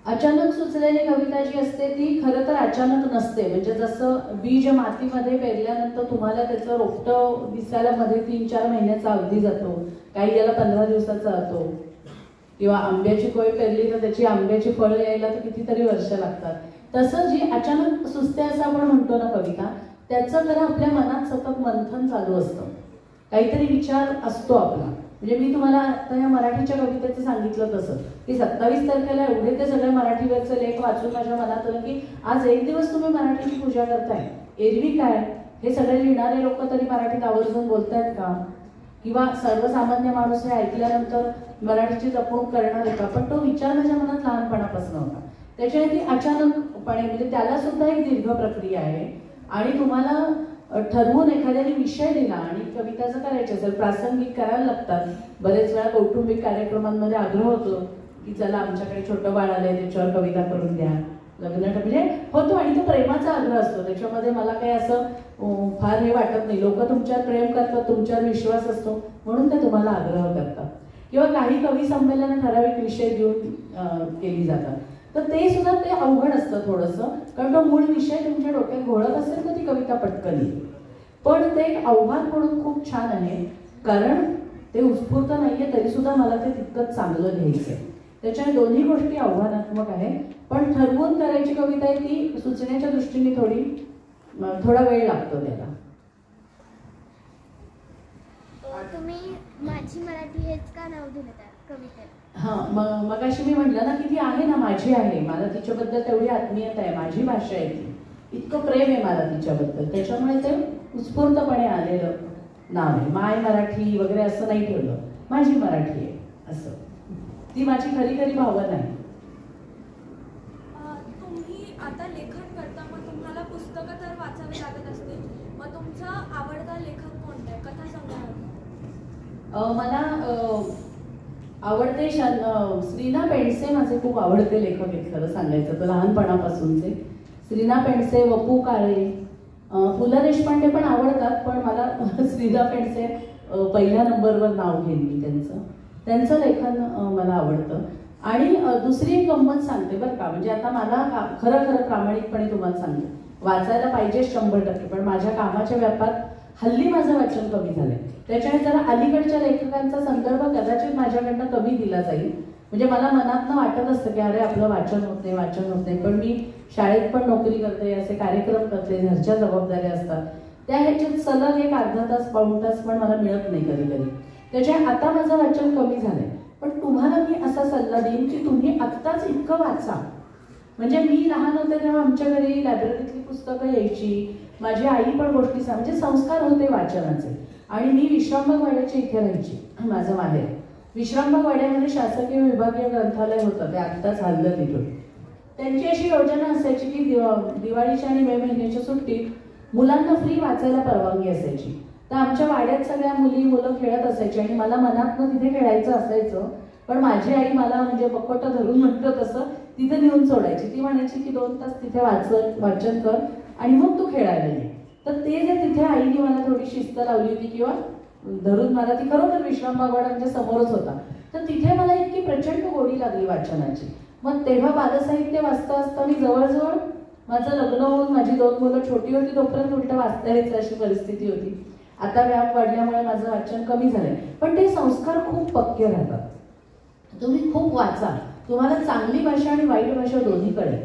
अचानक सुचलेली कविता जी असते ती खरं तर अचानक नसते. म्हणजे जसं बीज मातीमध्ये पेरल्यानंतर तुम्हाला त्याचं रोपटं दिसायला मध्ये 3-4 महिन्याचा अवधी जातो, काही याला 15 दिवसाचा जातो, किंवा आंब्याची कोय पेरली तर त्याची आंब्याची फळं यायला तर कितीतरी वर्ष लागतात. तसं जी अचानक सुचते असं आपण म्हणतो ना कविता, त्याचं खरं आपल्या मनात सतत मंथन चालू असतं, काहीतरी विचार असतो आपला. म्हणजे मी तुम्हाला आता या मराठीच्या कवितेचं सांगितलं तसं की 27 तारखेला एवढे ते सगळे मराठीवरचे लेख वाचून माझ्या मनात आलं की आज एक दिवस तुम्ही मराठीची पूजा करताय. एरवी काय हे सगळे लिहिणारे लोक तरी मराठीत आवर्जून बोलतायत का, किंवा सर्वसामान्य माणूस हे ऐकल्यानंतर मराठीची जपणूक करणार आहे का. पण तो विचार माझ्या मनात लहानपणापासून होता. त्याच्याने ती अचानकपणे म्हणजे त्याला सुद्धा एक दीर्घ प्रक्रिया आहे. आणि तुम्हाला ठरवून एखाद्याने विषय दिला आणि कविताचं करायचं असेल, प्रासंगिक करायला लागतात. बरेच वेळा कौटुंबिक कार्यक्रमांमध्ये आग्रह होतो की चला आमच्याकडे छोटं बाळ आलंय त्याच्यावर कविता करून द्या, लग्न म्हणजे होतो. आणि तो प्रेमाचा आग्रह असतो, त्याच्यामध्ये मला काही असं फार हे वाटत नाही. लोक तुमच्यावर प्रेम करतात, तुमच्यावर विश्वास असतो म्हणून ते तुम्हाला आग्रह करतात. किंवा काही कवी संमेलनं ठराविक विषय देऊन केली जातात, तर ते सुद्धा ते अवघड असतं थोडंसं, कारण तो मूळ विषय तुमच्या डोक्यात घोळत असेल तर ती कविता पटकन येईल. पण ते एक आव्हान म्हणून खूप छान आहे, कारण ते उत्स्फूर्त नाही आहे, तरीसुद्धा मला ते तितकंच चांगलं लिहायचं आहे. त्याच्यामुळे दोन्ही गोष्टी आव्हानात्मक आहे, पण ठरवून करायची कविता आहे ती सुचण्याच्या दृष्टीने थोडा वेळ लागतो त्याला. तुम्ही माझी मराठी हेच का नाव दिलं त्या कवितेत? हां, मगाशी मी म्हटलं ना की ती आहे ना, माझी आहे, मला तिच्याबद्दल तेवढी आत्मीयता आहे, माझी भाषा आहे ती, इतकं प्रेम आहे मला तिच्याबद्दल, त्याच्यामुळे ते उत्स्फूर्तपणे आलेलं नाव आहे. माय मराठी वगैरे असं नाही ठेवलं, माझी मराठी आहे असं. ती माझी खरी खरी भावना आहे. तुम्ही आता लेखन करता, मग तुम्हाला पुस्तकं तर वाचावी लागत असतील, मग तुमचा आवडता लेखक कोणता आहे? कथा संग्रह. मला आवडते श्रीना पेंडसे माझे खूप आवडते लेखक आहेत खरं सांगायचं तर, लहानपणापासूनचे. श्रीना पेंडसे, वपू काळे, पु ल देशपांडे पण आवडतात, पण मला श्रीना पेंडसे पहिल्या नंबरवर नाव घेईन मी त्यांचं लेखन मला आवडतं. आणि दुसरी एक गंमत सांगते बरं का, म्हणजे आता मला खरं प्रामाणिकपणे तुम्हाला सांगते, वाचायला पाहिजे 100%, पण माझ्या कामाच्या व्यापात हल्ली माझं वाचन कमी झालंय. त्याच्यामुळे जरा अलीकडच्या लेखकांचा संदर्भ कदाचित माझ्याकडनं कमी दिला जाईल. म्हणजे मला मनातनं वाटत असतं की अरे आपलं वाचन होत नाही, पण मी शाळेत पण नोकरी करते, असे कार्यक्रम करते, घरच्या जबाबदाऱ्या असतात, त्या ह्याच्यात सलग एक अर्धा तास पाऊण तास पण मला मिळत नाही कधी. त्याच्यामुळे आता माझं वाचन कमी झालंय. पण तुम्हाला मी असा सल्ला देईन की तुम्ही आत्ताच इतकं वाचा. म्हणजे मी लहान होते तेव्हा आमच्या घरी लायब्ररीतली पुस्तकं यायची, माझी आई पण गोष्टी म्हणजे संस्कार होते वाचनाचे. आणि मी विश्रामबाग वाड्याच्या इथे राहायची, माझं माहेर. विश्रामबाग वाड्यामध्ये शासकीय विभागीय ग्रंथालय होतं, ते आत्ताच हल्लं तिथून. त्यांची अशी योजना असायची की दिवाळीच्या आणि मे महिन्याच्या सुट्टीत मुलांना फ्री वाचायला परवानगी असायची. तर आमच्या वाड्यात सगळ्या मुलं खेळत असायची आणि मला मनातनं तिथे खेळायचं असायचं, पण माझी आई मला म्हणजे बकोटं धरून म्हणतो तसं तिथे नेऊन सोडायची. ती म्हणायची की 2 तास तिथे वाचन कर आणि मग तू खेळायला ये. तर ते जे तिथे आईने मला थोडी शिस्त लावली होती किंवा धरून मला, ती खरोखर विश्रामबागवाडा म्हणजे समोरच होता, तर तिथे मला इतकी प्रचंड गोडी लागली वाचनाची. मग तेव्हा बालसाहित्य वाचता मी जवळजवळ माझं लग्न होऊन माझी 2 मुलं छोटी होती तोपर्यंत उलट वाचता यायचं अशी परिस्थिती होती. आता व्याप वाढल्यामुळे माझं वाचन कमी झालंय, पण ते संस्कार खूप पक्के राहतात. तुम्ही खूप वाचा, तुम्हाला चांगली भाषा आणि वाईट भाषा दोन्हीकडे.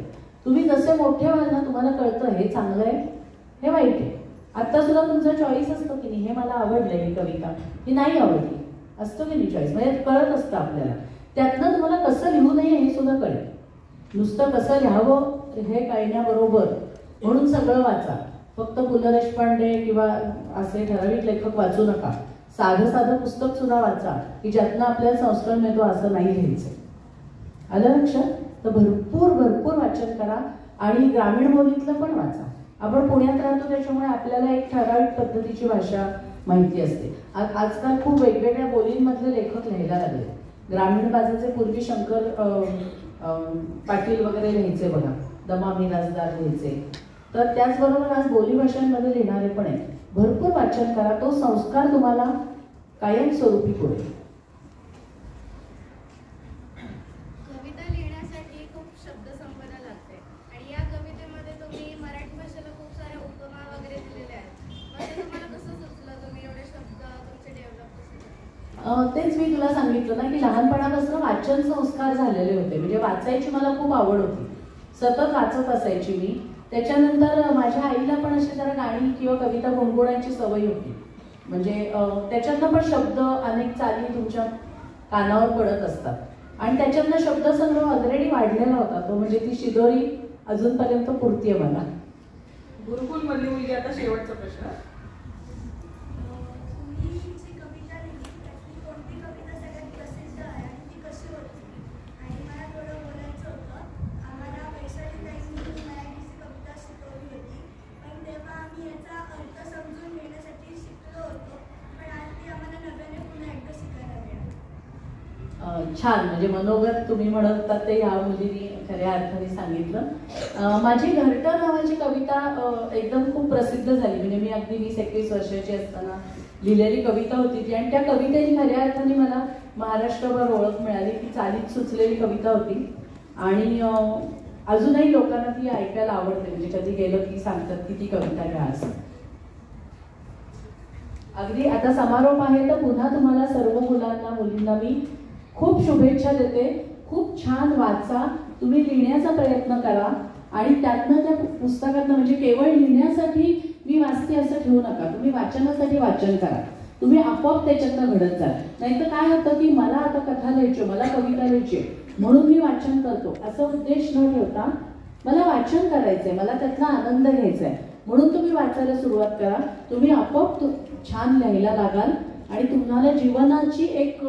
तुम्ही जसे मोठे व्हाल ना तुम्हाला कळतं हे चांगलं आहे हे वाईट आहे. आता सुद्धा तुमचा चॉईस असतो की नाही, हे मला आवडलंय ही कविता, ही नाही आवडली, असतो की नाही चॉईस, म्हणजे कळत असतं आपल्याला. त्यातनं तुम्हाला कसं लिहू नये हे सुद्धा कळेल. नुसतं कसं लिहावं हे कळण्याबरोबर म्हणून सगळं वाचा. फक्त पु ल देशपांडे किंवा असे ठराविक लेखक वाचू नका. साधं पुस्तक सुद्धा वाचा की ज्यातनं आपल्याला संस्कार मिळतो असं नाही लिहायचं. आलं लक्षात? तर भरपूर वाचन करा आणि ग्रामीण बोलीतलं पण वाचा. आपण पुण्यात राहतो त्याच्यामुळे आपल्याला एक ठराविक पद्धतीची भाषा माहिती असते. आजकाल खूप वेगवेगळ्या बोलींमधले लेखक लिहायला लागले. ग्रामीण भाषेचे पूर्वी शंकर पाटील वगैरे लिहायचे बघा, दमा मिराजदार लिहायचे. तर त्याचबरोबर आज बोलीभाषांमध्ये लिहिणारे पण आहेत. भरपूर वाचन करा, तो संस्कार तुम्हाला कायमस्वरूपी पुढे. कविता लिहिण्यासाठी खूप शब्दसंपदा लागते आणि या कवितेमध्ये तुम्ही मराठी भाषेला खूप साऱ्या उपमा वगैरे दिलेल्या आहेत. मग ते तुम्हाला कसं सुचलं? तुम्ही एवढे शब्द तुमचे डेव्हलप कसे केले? तेच मी तुला सांगितलं ना की लहानपणापासून वाचन संस्कार झालेले होते. म्हणजे वाचायची मला खूप आवड होती, सतत वाचत असायची मी. त्याच्यानंतर माझ्या आईला पण अशी जरा गाणी किंवा कविता गुणगुणायची सवय होती. म्हणजे त्याच्यातनं पण शब्द अनेक चाली तुमच्या कानावर पडत असतात आणि त्याच्यातनं शब्दसंग्रह ऑलरेडी वाढलेला होता तो, म्हणजे ती शिदोरी अजूनपर्यंत पुरतीये मला. गुरुकुल मधली मुलगी, आता शेवटचा प्रश्न. तुम्ही जी कविता लिहिली त्यातली कोणती कविता सगळ्यात प्रसिद्ध आहे आणि ती कशी ओळखली? आणि मला थोडं बोलायचं होतं, आम्हाला वैशाली ताईंनी मराठीची कविता शिकवली होती, पण तेव्हा आम्ही याचा अर्थ समजून घेण्यासाठी शिकलो होतो, पण आज ती आम्हाला नव्याने पुन्हा एकदा शिकायला मिळाली. छान, म्हणजे मनोगत तुम्ही म्हणत होता ते ह्या मुलीने खऱ्या अर्थाने सांगितलं. माझी घरटं नावाची कविता एकदम खूप प्रसिद्ध झाली. म्हणजे मी अगदी 20-21 वर्षाची असताना लिहिलेली कविता होती ती, आणि त्या कवितेने खऱ्या अर्थाने मला महाराष्ट्रभर ओळख मिळाली. ती चालीत सुचलेली कविता होती आणि अजूनही लोकांना ती ऐकायला आवडते. म्हणजे कधी गेलं की सांगतात की ती कविता घ्या असं. अगदी आता समारोप आहे तर पुन्हा तुम्हाला सर्व मुलांना मुलींना मी खूप शुभेच्छा देते. खूप छान वाचा, तुम्ही लिहिण्याचा प्रयत्न करा आणि त्यातनं त्या पुस्तकातनं म्हणजे केवळ लिहिण्यासाठी मी वाचते असं ठेवू नका. तुम्ही वाचनासाठी वाचन करा, तुम्ही आपोआप त्याच्यातनं घडत जा. नाहीतर काय होतं की मला आता कथा लिहायची, मला कविता लिहायची म्हणून मी वाचन करतो असं उद्देश न ठेवता मला वाचन करायचंय, मला त्यातला आनंद घ्यायचा आहे म्हणून तुम्ही वाचायला सुरुवात करा. तुम्ही आपोआप छान लिहायला लागाल आणि तुम्हाला जीवनाची एक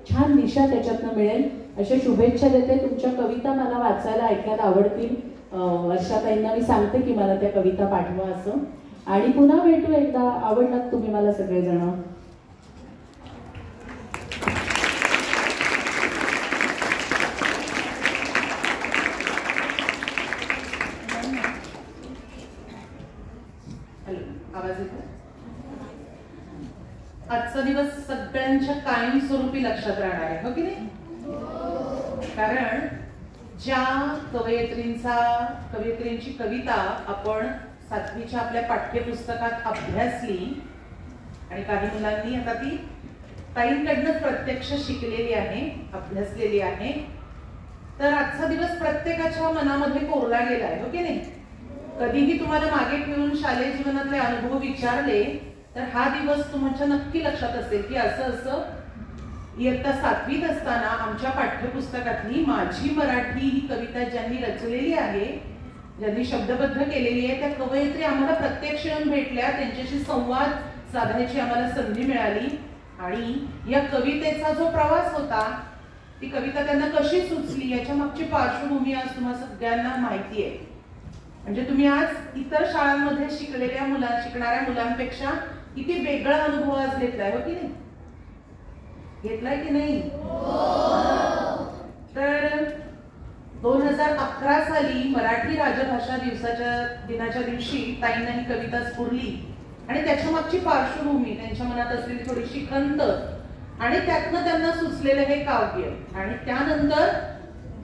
छान दिशा त्याच्यातनं मिळेल अशा शुभेच्छा देते. तुमच्या कविता मला वाचायला ऐकायला आवडतील. वर्षाताईंना मी सांगते की मला त्या कविता पाठवा असं. आणि पुन्हा भेटू एकदा. आवडलात तुम्ही मला सगळेजण. आवाज येतो? आजचा दिवस सगळ्यांच्या कायमस्वरूपी लक्षात राहणार आहे, हो की नाही? कारण ज्या कवयित्रींची कविता आपण 7वीच्या आपल्या पाठ्यपुस्तकात अभ्यासली आणि काही मुलांनी आता ती ताईंकडनं प्रत्यक्ष शिकलेली आहे, अभ्यासलेली आहे, तर आजचा दिवस प्रत्येकाच्या मनामध्ये कोरला गेलाय, हो की नाही? कधीही तुम्हाला मागे ठेवून शालेय जीवनातले अनुभव विचारले तर हा दिवस तुमच्या नक्की लक्षात असेल की असं असं इयत्ता 7वीत असताना आमच्या पाठ्यपुस्तकातली माझी मराठी ही कविता ज्यांनी रचलेली आहे, ज्यांनी शब्दबद्ध केलेली आहे, त्या कवयित्री आम्हाला प्रत्यक्ष येऊन भेटल्या, त्यांच्याशी संवाद साधायची आम्हाला संधी मिळाली आणि या कवितेचा जो प्रवास होता, ती कविता त्यांना कशी सुचली याच्या मागची पार्श्वभूमी आज तुम्हाला सगळ्यांना माहिती आहे. म्हणजे तुम्ही आज इतर शाळांमध्ये शिकणाऱ्या मुलांपेक्षा किती वेगळा अनुभव आज घेतलाय, हो की नाही? घेतलाय की नाही? तर 2011 साली मराठी राजभाषा दिनाच्या दिवशी ताईंना ही कविता स्फुरली आणि त्याच्या मागची पार्श्वभूमी, त्यांच्या मनात असलेली थोडीशी खंत आणि त्यातनं त्यांना सुचलेलं हे काव्य आणि त्यानंतर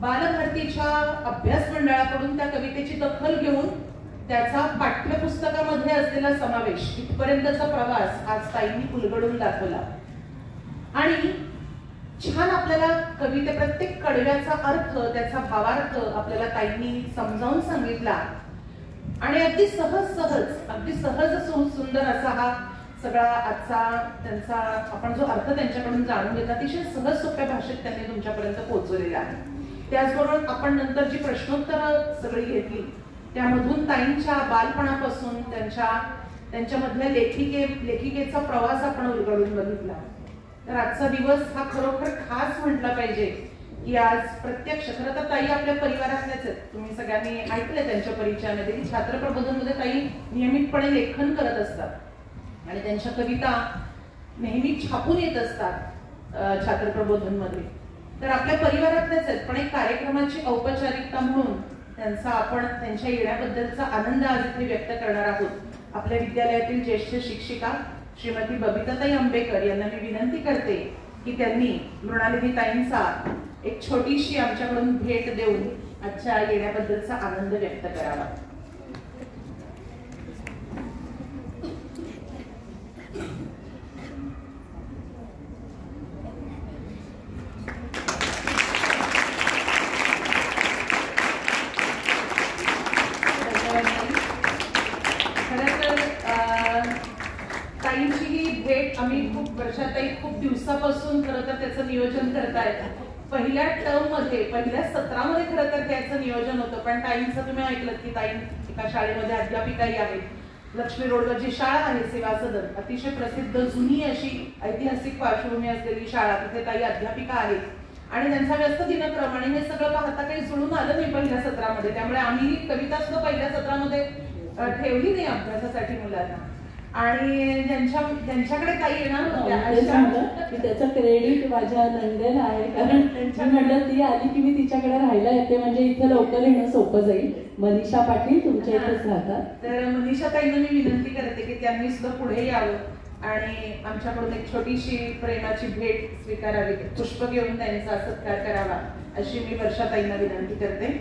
बालभारतीच्या अभ्यास मंडळाकडून त्या कवितेची दखल घेऊन त्याचा पाठ्यपुस्तकामध्ये असलेला समावेश, इथपर्यंतचा प्रवास आज ताईंनी उलगडून दाखवला आणि छान आपल्याला कविते प्रत्येक कडव्याचा अर्थ, त्याचा भावार्थ आपल्याला ताईंनी समजावून सांगितला आणि अगदी सहज सुंदर असा हा सगळा आजचा त्यांचा आपण जो अर्थ त्यांच्याकडून जाणून घेतला अतिशय सहज सोप्या भाषेत त्यांनी तुमच्यापर्यंत पोहोचवलेला आहे. त्याचबरोबर आपण नंतर जी प्रश्नोत्तरं सगळी घेतली त्यामधून ताईंच्या बालपणापासून त्यांच्यामधल्या लेखिकेचा प्रवास आपण उलगडून बघितला. तर आजचा दिवस हा खरोखर खास म्हटला पाहिजे की आज प्रत्यक्ष खरं तर ताई आपल्या परिवारातल्याच आहेत. तुम्ही सगळ्यांनी ऐकलंय त्यांच्या परिचयामध्ये की छात्र प्रबोधनमध्ये ताई नियमितपणे लेखन करत असतात आणि त्यांच्या कविता नेहमी छापून येत असतात छात्र प्रबोधनमध्ये. तर आपल्या परिवारातलेच आहेत, पण एक कार्यक्रमाची औपचारिकता म्हणून आपण त्यांच्या येण्याबद्दलचा आनंद आज इथे व्यक्त करणार आहोत. आपल्या विद्यालयातील ज्येष्ठ शिक्षिका श्रीमती बबिताताई आंबेकर यांना मी विनंती करते की त्यांनी मृणालिनी ताईंचा एक छोटीशी आमच्याकडून भेट देऊन आजच्या येण्याबद्दलचा आनंद व्यक्त करावा. ताईंची ही भेट आम्ही खूप वर्षाताई खूप दिवसापासून खरं तर त्याचं नियोजन करतायत. पहिल्या सत्रामध्ये खरं तर त्याचं नियोजन होतं, पण ताईंचं तुम्ही ऐकलं की ताई एका शाळेमध्ये अध्यापिकाही आहेत. लक्ष्मी रोडवर जी शाळा आहे सेवा सदन, अतिशय प्रसिद्ध जुनी अशी ऐतिहासिक पार्श्वभूमी असलेली शाळा, तिथे ताई अध्यापिका आहेत आणि त्यांचा व्यस्त दिनक्रम आणि हे सगळं पाहता काही जुळून आलं नाही पहिल्या सत्रामध्ये. त्यामुळे आम्ही कविता सुद्धा पहिल्या सत्रामध्ये ठेवली नाही अभ्यासासाठी मुलांना आणि ज्यांच्याकडे ताई येणार होत्या की त्याचं क्रेडिट माझ्या नंदेला आहे, कारण त्यांच्या म्हणलं ती आली की मी तिच्याकडे राहायला येते म्हणजे इथे लवकर येणं सोपं जाईल. मनीषा पाटील तुमच्या इथेच राहतात. तर मनीषा ताईंना मी विनंती करते की त्यांनी सुद्धा पुढे यावं आणि आमच्याकडून एक छोटीशी प्रेमाची भेट स्वीकारावी, पुष्प घेऊन त्यांचा सत्कार करावा अशी मी वर्षाताईंना विनंती करते.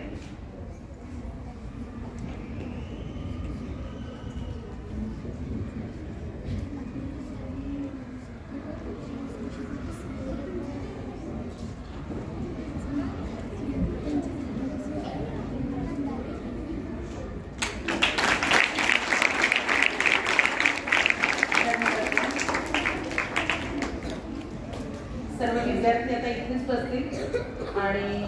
उपस्थित असतील आणि